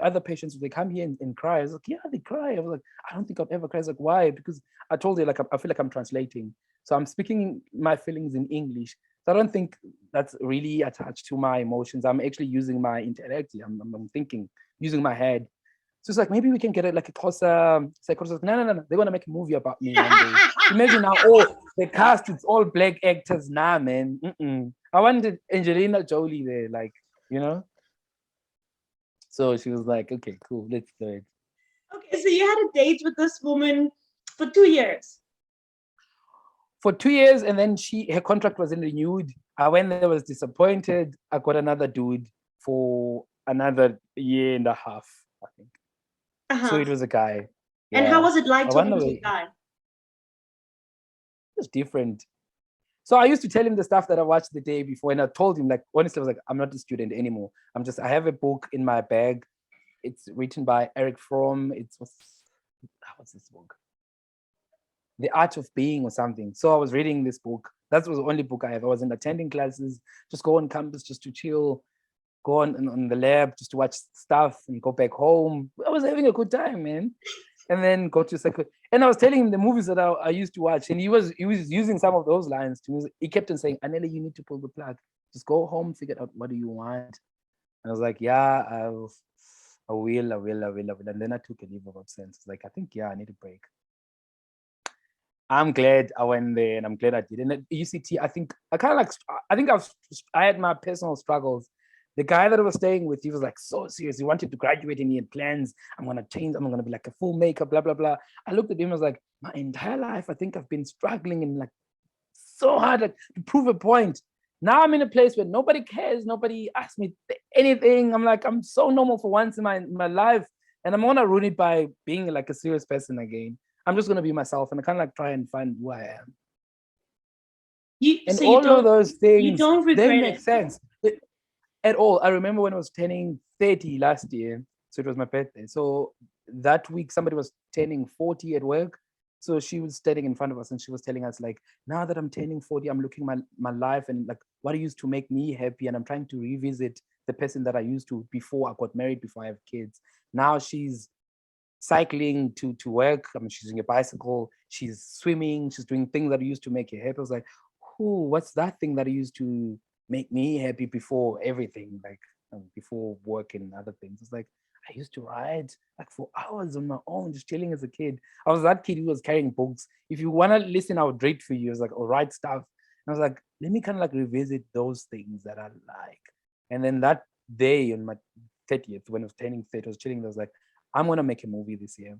other patients, they come here and cry? I was like, yeah, they cry. I was like, I don't think I've ever cried. I was like, why? Because I told her, like, I feel like I'm translating. So I'm speaking my feelings in English. So I don't think that's really attached to my emotions. I'm actually using my intellect. I'm thinking, using my head. So it's like, maybe we can get it like a Xhosa psychologist. No. They want to make a movie about me one day. Imagine now, oh, the cast, it's all black actors. Nah, man. I wanted Angelina Jolie there, like, you know? So she was like, okay, cool, let's do it. Okay, so you had a date with this woman for 2 years. For 2 years, and then her contract wasn't renewed. I went there, was disappointed. I got another dude for another year and a half, I think. So Uh-huh. it was a guy. And how Yeah. was it like I talking wonder, to a it guy? was different. So I used to tell him the stuff that I watched the day before, and I told him, like, honestly, I was like, I'm not a student anymore. I have a book in my bag. It's written by Eric Fromm. What's this book? The Art of Being or something. So I was reading this book. That was the only book I have. I wasn't attending classes, just go on campus just to chill, go on the lab just to watch stuff and go back home. I was having a good time, man. And then go to second. And I was telling him the movies that I used to watch, and he was using some of those lines to me. He kept on saying, Anele, you need to pull the plug. Just go home, figure out what do you want. I was like, yeah, I will. And then I took a leave of absence. It's like, I think, yeah, I need a break. I'm glad I went there and I'm glad I did. And at UCT, I think I kind of like, I think I had my personal struggles. The guy that I was staying with, he was like so serious. He wanted to graduate and he had plans. I'm going to change. I'm going to be like a filmmaker, blah, blah, blah. I looked at him, I was like, my entire life, I think I've been struggling and like so hard like, to prove a point. Now I'm in a place where nobody cares. Nobody asks me anything. I'm like, I'm so normal for once in my life. And I'm going to ruin it by being like a serious person again. I'm just going to be myself and I kind of like try and find who I am. And So you all of don't those you things, don't they regret make it. sense at all. I remember when I was turning 30 last year. So it was my birthday. So that week, somebody was turning 40 at work. So she was standing in front of us and she was telling us, like, now that I'm turning 40, I'm looking my life and like what used to make me happy. And I'm trying to revisit the person that I used to before I got married, before I have kids. Now she's cycling to work. I mean, she's using a bicycle, she's swimming, she's doing things that used to make her happy. I was like, who, what's that thing that used to make me happy before everything, like before work and other things? It's like, I used to ride like for hours on my own, just chilling as a kid. I was that kid who was carrying books. If you want to listen, I would read for you. I was like, or write stuff. And I was like, let me kind of like revisit those things that I like. And then that day on my 30th, when I was turning 30, I was chilling. I was like, I'm gonna make a movie this year.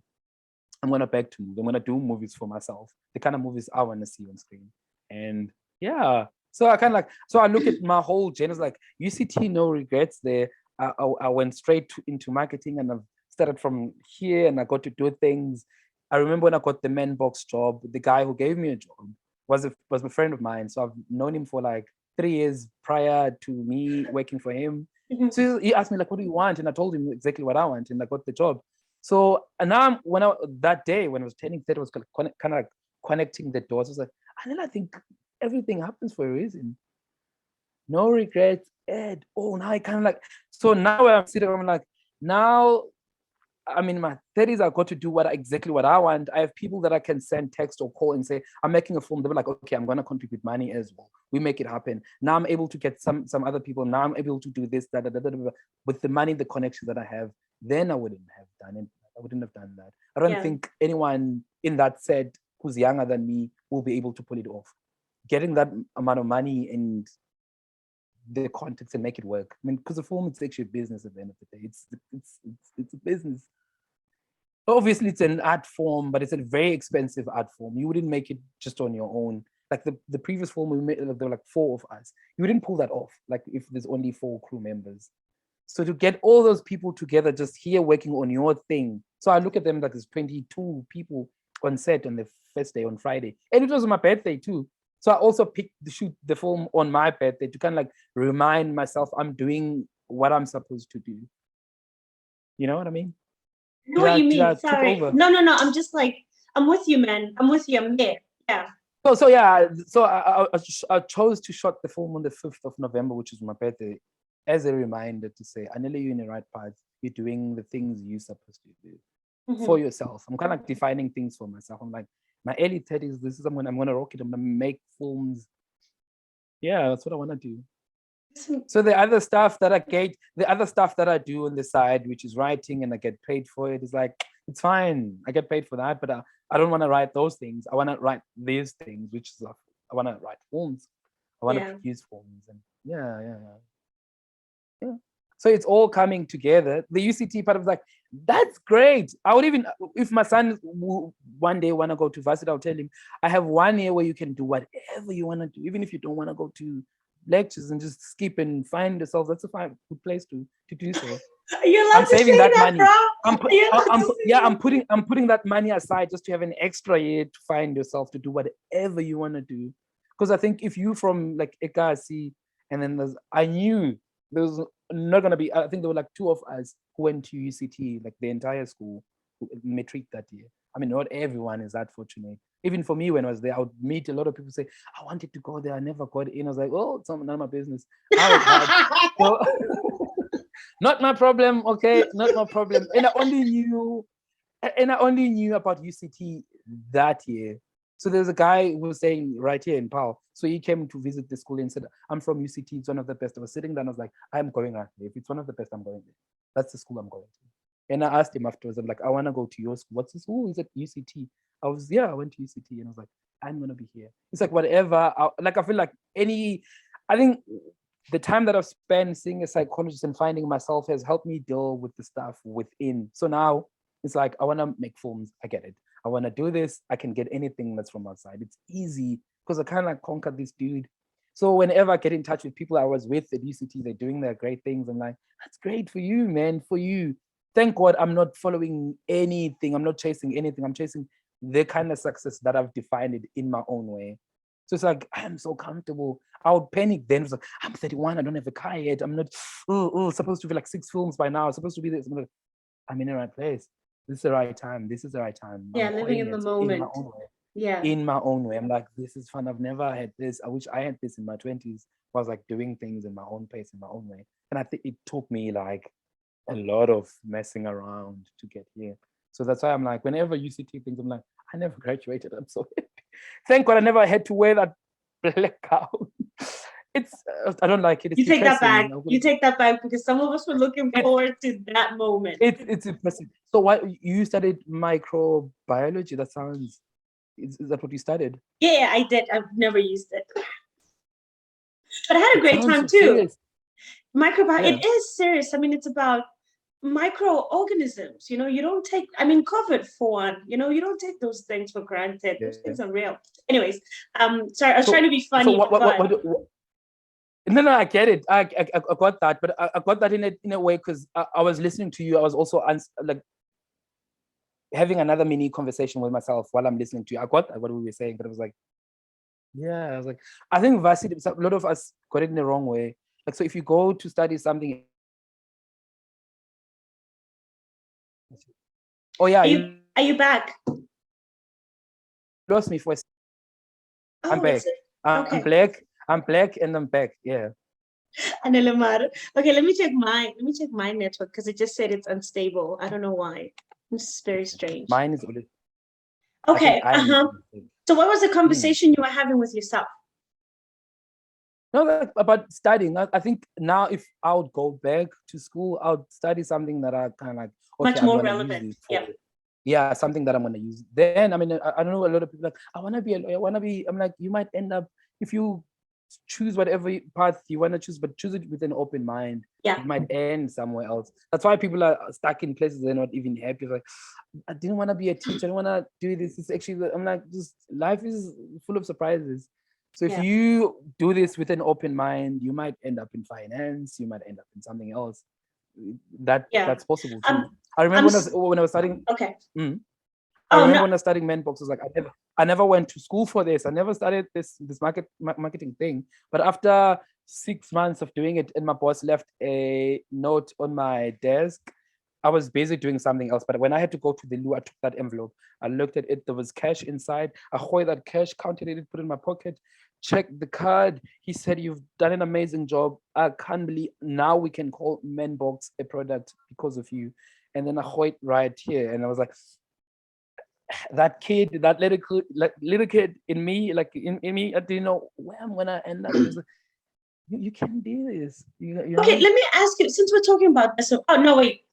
I'm gonna back to movie. I'm gonna do movies for myself. The kind of movies I want to see on screen. And yeah, so I kind of like, so I look at my whole journey like UCT, no regrets there. I went straight into marketing and I've started from here and I got to do things. I remember when I got the man box job, the guy who gave me a job was a friend of mine. So I've known him for like 3 years prior to me working for him. Mhm. So he asked me like, "What do you want?" And I told him exactly what I want, and I got the job. So and now when I that day when I was turning 30, I was kind of like connecting the dots. I was like, and then I think everything happens for a reason. No regrets at all. Now I kind of like, so now where I'm sitting, I'm like, now I'm in my 30s. I got to do exactly what I want. I have people that I can send text or call and say, I'm making a film. They're like, okay, I'm gonna contribute money as well. We make it happen. Now I'm able to get some other people. Now I'm able to do this, with the money, the connections that I have. Then I wouldn't have done it. I wouldn't have done that. I don't Yeah. think anyone in that set who's younger than me will be able to pull it off. Getting that amount of money and the context and make it work. I mean, because the film it's actually a business at the end of the day. It's a business. Obviously it's an art form, but it's a very expensive art form. You wouldn't make it just on your own. Like the previous film we made, there were like 4 of us. You wouldn't pull that off, like if there's only 4 crew members. So to get all those people together just here working on your thing. So I look at them like there's 22 people on set on the first day on Friday. And it was my birthday too. So I also picked to shoot the film on my birthday to kind of like remind myself I'm doing what I'm supposed to do. You know what I mean? I know what you Did mean. I took Sorry. over? No. I'm just like, I'm with you, man. I'm with you. I'm there. Yeah. So yeah, so I chose to shot the film on the 5th of November, which is my birthday, as a reminder to say, Anele, you're in the right path. You're doing the things you're supposed to do for Mhm. yourself. I'm kind of like defining things for myself. I'm like, my early 30s, this is I'm gonna rock it. I'm gonna make films. Yeah, that's what I wanna do. So the other stuff that I do on the side, which is writing and I get paid for it, is like, it's fine. I get paid for that, but I don't want to write those things. I want to write these things, which is like, I want to write films. I want to Yeah. produce films. And yeah. So it's all coming together. The UCT part of like, that's great. I would even, if my son one day want to go to varsity, I'll tell him, I have 1 year where you can do whatever you want to do, even if you don't want to go to lectures and just skip and find yourself. That's a fine, good place to do so. Are you I'm allowed to saving say that that, bro? money. Are you allowed to say that? I'm putting that money aside just to have an extra year to find yourself to do whatever you want to do. Because I think if you from like Ekasi and then I knew there was not gonna be. I think there were like 2 of us who went to UCT, like the entire school, metric that year. I mean, not everyone is that fortunate. Even for me, when I was there, I would meet a lot of people say, "I wanted to go there, I never got in." I was like, "Oh, it's none of my business." I work hard, so not my problem. Okay, not my problem. And I only knew about UCT that year. So there's a guy who was saying right here in Pau. So he came to visit the school and said, I'm from UCT, it's one of the best. I was sitting there and I was like, I'm going right there. If it's one of the best, I'm going there. That's the school I'm going to. And I asked him afterwards, I'm like, I want to go to your school. What's the school? He said, UCT. I went to UCT. And I was like, I'm going to be here. It's like, whatever. I feel like I think the time that I've spent seeing a psychologist and finding myself has helped me deal with the stuff within. So now it's like, I want to make films. I get it. I want to do this. I can get anything that's from outside. It's easy because I kind of conquered this dude. So whenever I get in touch with people I was with at UCT, they're doing their great things. I'm like, that's great for you, man, for you. Thank God I'm not following anything. I'm not chasing anything. I'm chasing the kind of success that I've defined it in my own way. So it's like, I'm so comfortable. I would panic then. It's like, I'm 31. I don't have a car yet. I'm not supposed to be like 6 films by now. Supposed to be this. I'm in the right place. This is the right time. This is the right time. Yeah, I'm living calling in the it in my moment. own way. Yeah. In my own way. I'm like, this is fun. I've never had this. I wish I had this in my 20s. I was like doing things in my own pace, in my own way. And I think it took me like a lot of messing around to get here. So that's why I'm like, whenever UCT things, I'm like, I never graduated. I'm so happy. Thank God I never had to wear that black gown. It's I don't like it. It's You take that back. depressing. You take that back because some of us were looking forward to that moment. It's impressive. So why you studied microbiology? That sounds is that what you studied? Yeah, I did. I've never used it. But I had a It great sounds time so too. serious. Microbiome, Yeah. it is serious. I mean, it's about microorganisms. You don't take, I mean, COVID for one, you don't take those things for granted. Those Yeah. things are real. Anyways, sorry, I was So trying to be so funny, but what no, I get it. I got that, but I got that in a way because I was listening to you. I was also like having another mini conversation with myself while I'm listening to you. I got what we were saying, but it was like, yeah, I was like, I think varsity, a lot of us got it in the wrong way. Like, so if you go to study something, oh yeah, are you back? lost me for a second. I'm Oh, is back. it? I'm Okay. black. I'm black and I'm back. Yeah. Anele Mar. Okay, let me check my network because it just said it's unstable. I don't know why. This is very strange. Mine is already, I think Okay, I need to think. so what was the Hmm. conversation you were having with yourself? No, like about studying. I think now if I would go back to school, I would study something that I kind of like, okay, Much I'm more gonna use relevant. this for, Yeah. yeah, something that I'm gonna use. Then I mean, I don't know, a lot of people like, I wanna be a lawyer, I wanna be. I'm like, you might end up if you choose whatever path you wanna choose, but choose it with an open mind. Yeah. It might end somewhere else. That's why people are stuck in places they're not even happy. It's like, I didn't want to be a teacher. I don't want to do this. It's actually, I'm like, just life is full of surprises. So if Yeah. you do this with an open mind, you might end up in finance. You might end up in something else. Yeah. That's possible too. I remember when I was studying. Okay. I Oh remember no. when I was studying men boxes, like I never went to school for this. I never studied this marketing thing. But after 6 months of doing it, and my boss left a note on my desk, I was busy doing something else. But when I had to go to the loo, I took that envelope. I looked at it. There was cash inside. I hoy that cash, counted it, put it in my pocket, checked the card. He said, "You've done an amazing job. I can't believe now we can call Menbox a product because of you." And then I hoyed right here, and I was like, that kid, that little kid in me, like in me, I didn't know where I'm gonna end up. It was like, you can do this. Okay, let me ask you, since we're talking about this. Oh no, wait.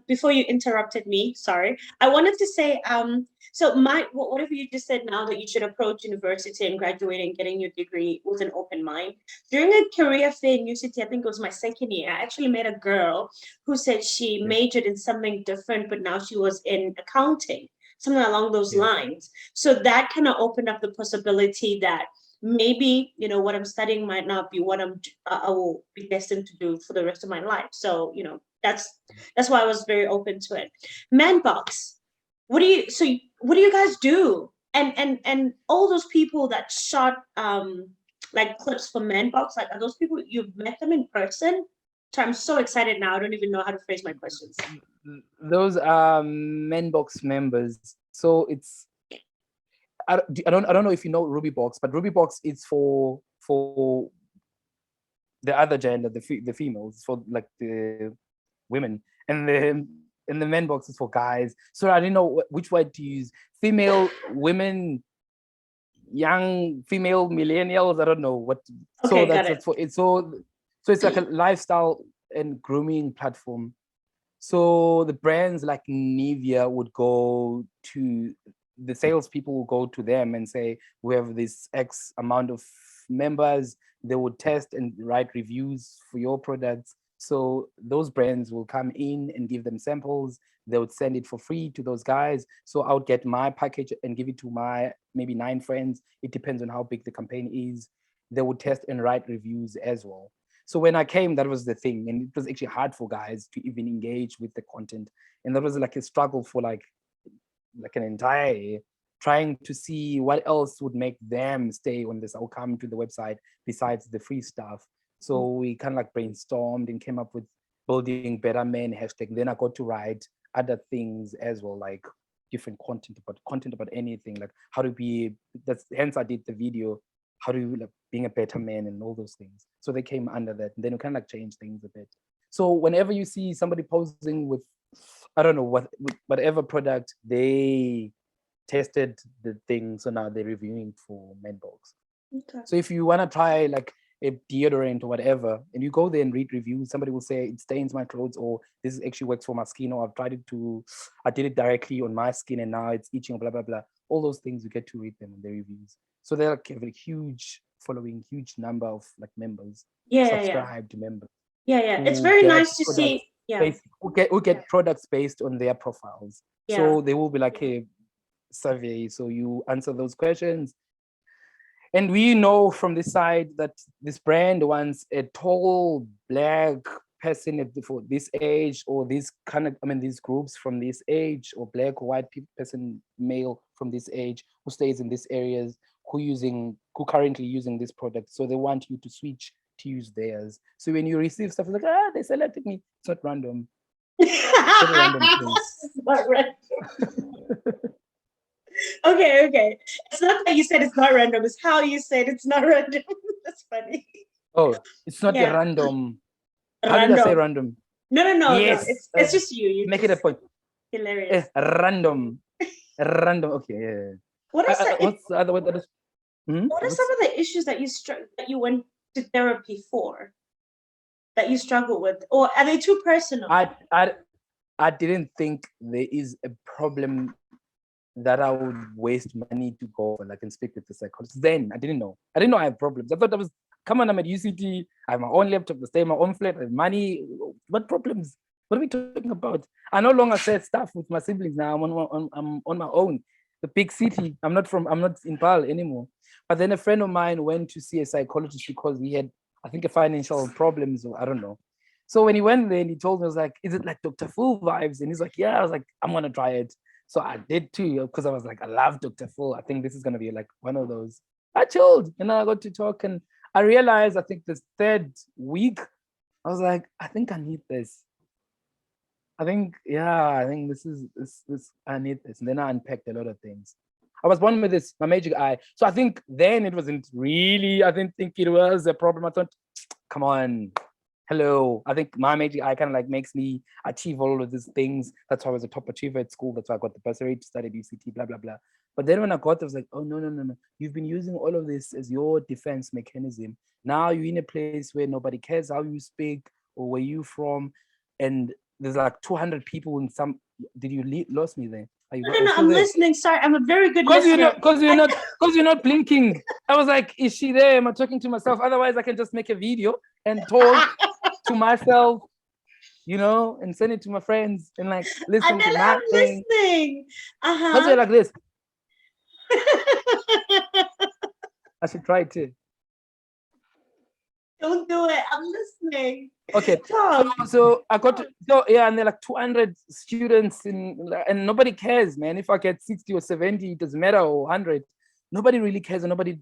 Before you interrupted me, sorry. I wanted to say, so whatever you just said now that you should approach university and graduating, getting your degree with an open mind. During a career fair in UCT, I think it was my second year, I actually met a girl who said she majored in something different, but now she was in accounting, something along those lines. So that kind of opened up the possibility that maybe what I'm studying might not be what I will be destined to do for the rest of my life. So that's why I was very open to it. Manbox, what do you guys do? And all those people that shot like clips for Manbox, like are those people you've met them in person? So I'm so excited now. I don't even know how to phrase my questions. Those are Menbox members. So it's I don't know if you know Rubybox, but Rubybox is for the other gender, the females, for like the women, and the men box is for guys. So I didn't know which word to use. Female, women, young female millennials. I don't know what. So Okay, got that's it. it for it. So it's like a lifestyle and grooming platform. So the brands like Nivea would go to the salespeople will go to them and say, we have this X amount of members. They would test and write reviews for your products. So those brands will come in and give them samples. They would send it for free to those guys. So I would get my package and give it to my maybe 9 friends. It depends on how big the campaign is. They would test and write reviews as well. So when I came, that was the thing, and it was actually hard for guys to even engage with the content, and that was like a struggle for like an entire year, trying to see what else would make them stay on this. I'll come to the website besides the free stuff. So we kind of like brainstormed and came up with building better men hashtag. Then I got to write other things as well, like different content about anything, like how to be. That's hence I did the video how do you like being a better man and all those things. So they came under that, and then we kind of like change things a bit. So whenever you see somebody posing with, I don't know what whatever product they tested the thing, so now they're reviewing for men box. Okay. So if you want to try like a deodorant or whatever, and you go there and read reviews, somebody will say it stains my clothes, or this actually works for my skin, or I did it directly on my skin and now it's itching, blah blah blah. All those things you get to read them in the reviews. So they're like a huge following, huge number of like members, Yeah. subscribed members Yeah. It's who very get nice to products see. Yeah. based who get products based on their profiles. Yeah. So they will be like a survey. So you answer those questions. And we know from this side that this brand wants a tall black person for this age, or this kind of, I mean, these groups from this age, or black or white person, male from this age, who stays in these areas, who currently using this product. So they want you to switch to use theirs. So when you receive stuff like, they selected me, it's not random. It's not a random thing. It's not random. Okay. It's not that you said it's not random, it's how you said it's not random. That's funny. Oh, it's not a Yeah. random. How did I say Random. random? No. Yes. It's just you. You Make just it a point. hilarious. Random. Random. Okay. Yeah. What is that? What's the other word? What are some of the issues that you went to therapy for? That you struggle with, or are they too personal? I didn't think there is a problem that I would waste money to go for, like, and speak with the psychologist. Then I didn't know. I didn't know I have problems. I thought I was, come on, I'm at UCT. I have my own laptop, I stay in my own flat, I have money. What problems? What are we talking about? I no longer share stuff with my siblings now. I'm on my own. The big city. I'm not in Paarl anymore. But then a friend of mine went to see a psychologist because he had, I think, a financial problems, or I don't know. So when he went there and he told me, I was like, is it like Dr. Phil vibes? And he's like, yeah. I was like, I'm gonna try it. So I did too, because I was like, I love Dr. Phil. I think this is gonna be like one of those. I chilled and I got to talk, and I realized, I think this third week, I was like, I think I need this. I think this is this I need this. And then I unpacked a lot of things. I was born with this, my magic eye. So I think then it wasn't really, I didn't think it was a problem. I thought, come on, hello. I think my magic eye kind of like makes me achieve all of these things. That's why I was a top achiever at school. That's why I got the bursary to study at UCT, blah, blah, blah. But then when I got there, I was like, oh, no. You've been using all of this as your defense mechanism. Now you're in a place where nobody cares how you speak or where you from. And there's like 200 people in some, did you lost me there? No, I'm listening. Sorry, I'm a very good listener. Because you're not blinking. I was like, is she there? Am I talking to myself? Otherwise, I can just make a video and talk to myself, and send it to my friends and like listen to my thing. Listening. Because you're like this. I should try it too. Don't do it. I'm listening. Okay. So I got and they're like 200 students and nobody cares, man. If I get 60 or 70, it doesn't matter, or 100. Nobody really cares, and nobody.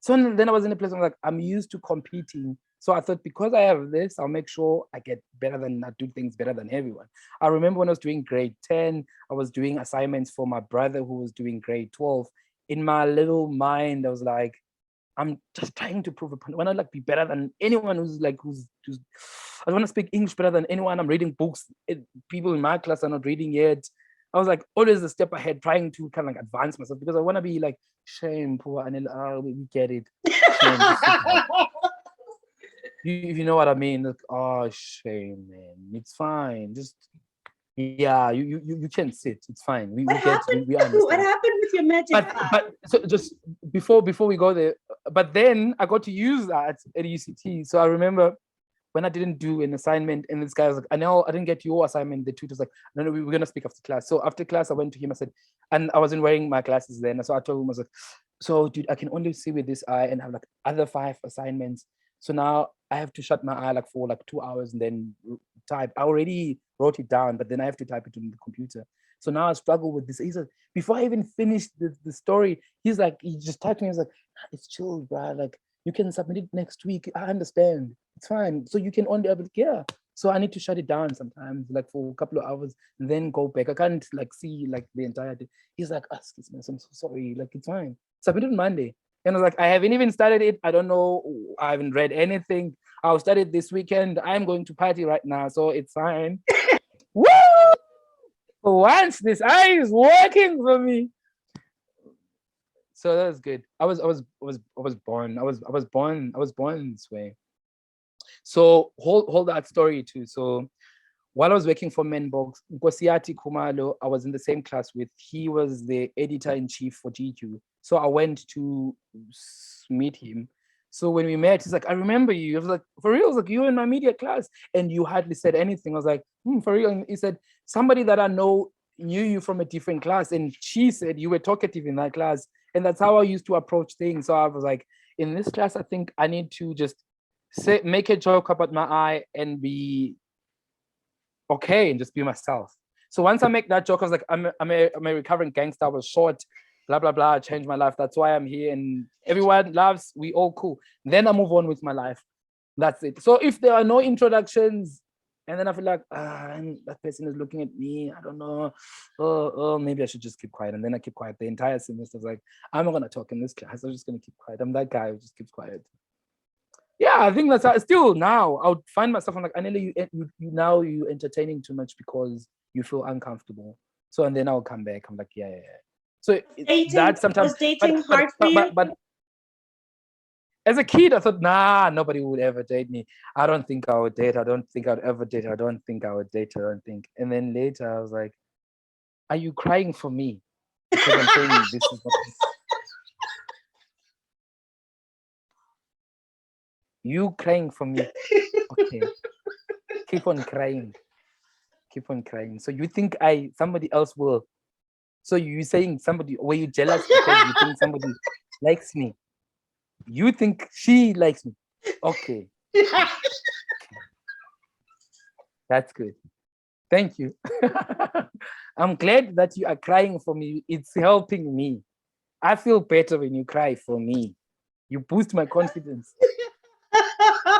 So then I was in a place where I'm like, I'm used to competing. So I thought, because I have this, I'll make sure I do things better than everyone. I remember when I was doing grade 10, I was doing assignments for my brother who was doing grade 12. In my little mind, I was like, I'm just trying to prove a point. I want to like be better than anyone who's I want to speak English better than anyone. I'm reading books. People in my class are not reading yet. I was like always a step ahead, trying to kind of like advance myself because I want to be like, shame, poor Anele, we get it. Shame, just sit down. You know what I mean? Like, oh, shame, man. It's fine. Just, yeah, you can sit. It's fine. We What get, happened? we understand. What happened with your magic eye? But so just before we go there, but then I got to use that at UCT. So I remember when I didn't do an assignment, and this guy was like, I know I didn't get your assignment. The tutor's like, no, we're gonna speak after class. So after class, I went to him. I said, and I wasn't wearing my glasses then. So I told him, I was like, so dude, I can only see with this eye and have like other 5 assignments. So now I have to shut my eye like for like 2 hours and then type. I already wrote it down, but then I have to type it on the computer. So now I struggle with this. He's like, before I even finished the story, he's like, he just typed me. He's like, it's chill, bro. Like, you can submit it next week. I understand. It's fine. So you can only, yeah. So I need to shut it down sometimes, like for a couple of hours, and then go back. I can't like see like the entire day. He's like, excuse me, I'm so sorry. Like, it's fine. Submit it on Monday. And I was like, I haven't even started it. I don't know. I haven't read anything. I'll start it this weekend. I'm going to party right now, so it's fine. Woo! For once, this eye is working for me. So that was good. I was born this way. So hold that story too. So while I was working for Menbox, Nkosiyati Kumalo, I was in the same class with. He was the editor-in-chief for GQ. So I went to meet him. So when we met, he's like, I remember you. I was like, for real? I was like, you were in my media class and you hardly said anything. I was like, for real? And he said, somebody that I know knew you from a different class. And she said you were talkative in that class. And that's how I used to approach things. So I was like, in this class, I think I need to just make a joke about my eye and be okay and just be myself. So once I make that joke, I was like, I'm a recovering gangster. I was short, blah, blah, blah. I changed my life. That's why I'm here. And everyone loves, we all cool. Then I move on with my life. That's it. So if there are no introductions, and then I feel like, that person is looking at me, I don't know. Oh, maybe I should just keep quiet. And then I keep quiet the entire semester. I was like, I'm not going to talk in this class. I'm just going to keep quiet. I'm that guy who just keeps quiet. Yeah, I think that's how, still now I would find myself, I'm like, Anele, you entertaining too much because you feel uncomfortable. So, and then I'll come back. I'm like, yeah. So that's sometimes, was dating hard for you? But as a kid, I thought, nah, nobody would ever date me. I don't think I would date. I don't think I'd ever date. I don't think I would date. I don't think. And then later I was like, are you crying for me? Because I'm saying this is not... You crying for me. Okay. Keep on crying. Keep on crying. So you think somebody else will. So you saying were you jealous because you think somebody likes me? You think she likes me? Okay. That's good. Thank you. I'm glad that you are crying for me. It's helping me. I feel better when you cry for me. You boost my confidence.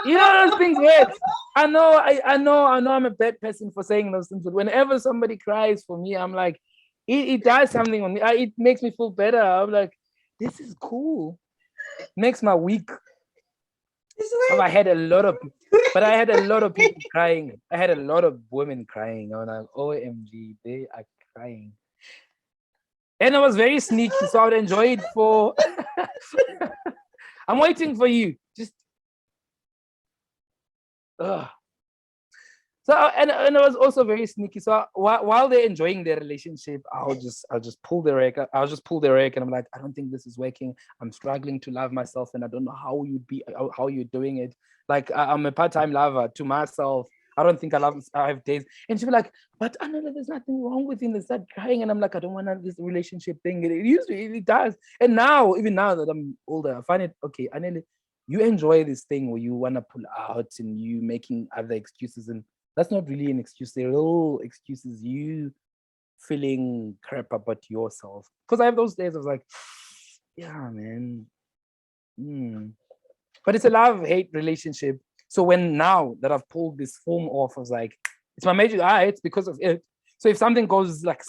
You know those things, yes. I know I'm a bad person for saying those things, but whenever somebody cries for me, I'm like, it does something on me. It makes me feel better. I'm like, this is cool. Makes my week. So I had a lot of people crying. I had a lot of women crying. I was like, OMG, they are crying. And I was very sneaky, so I would enjoy it for... I'm waiting for you. Just... So and I was also very sneaky. So while they're enjoying their relationship, I'll just pull the rake. I'll just pull the rake, and I'm like, I don't think this is working. I'm struggling to love myself, and I don't know how you're doing it. Like I'm a part-time lover to myself. I don't think I have days. And she'll be like, but Anele, there's nothing wrong with him. They start crying, and I'm like, I don't want this relationship thing. It does. And now, even now that I'm older, I find it okay. Anele, you enjoy this thing where you want to pull out and you making other excuses, and that's not really an excuse. The real excuse is you feeling crap about yourself. Because I have those days I was like, yeah, man. But it's a love-hate relationship. So now that I've pulled this film off, I was like, it's my magic eye, it's because of it. So if something goes like,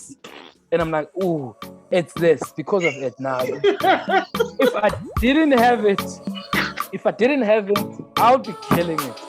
and I'm like, oh, it's this because of it now. If I didn't have it, I would be killing it.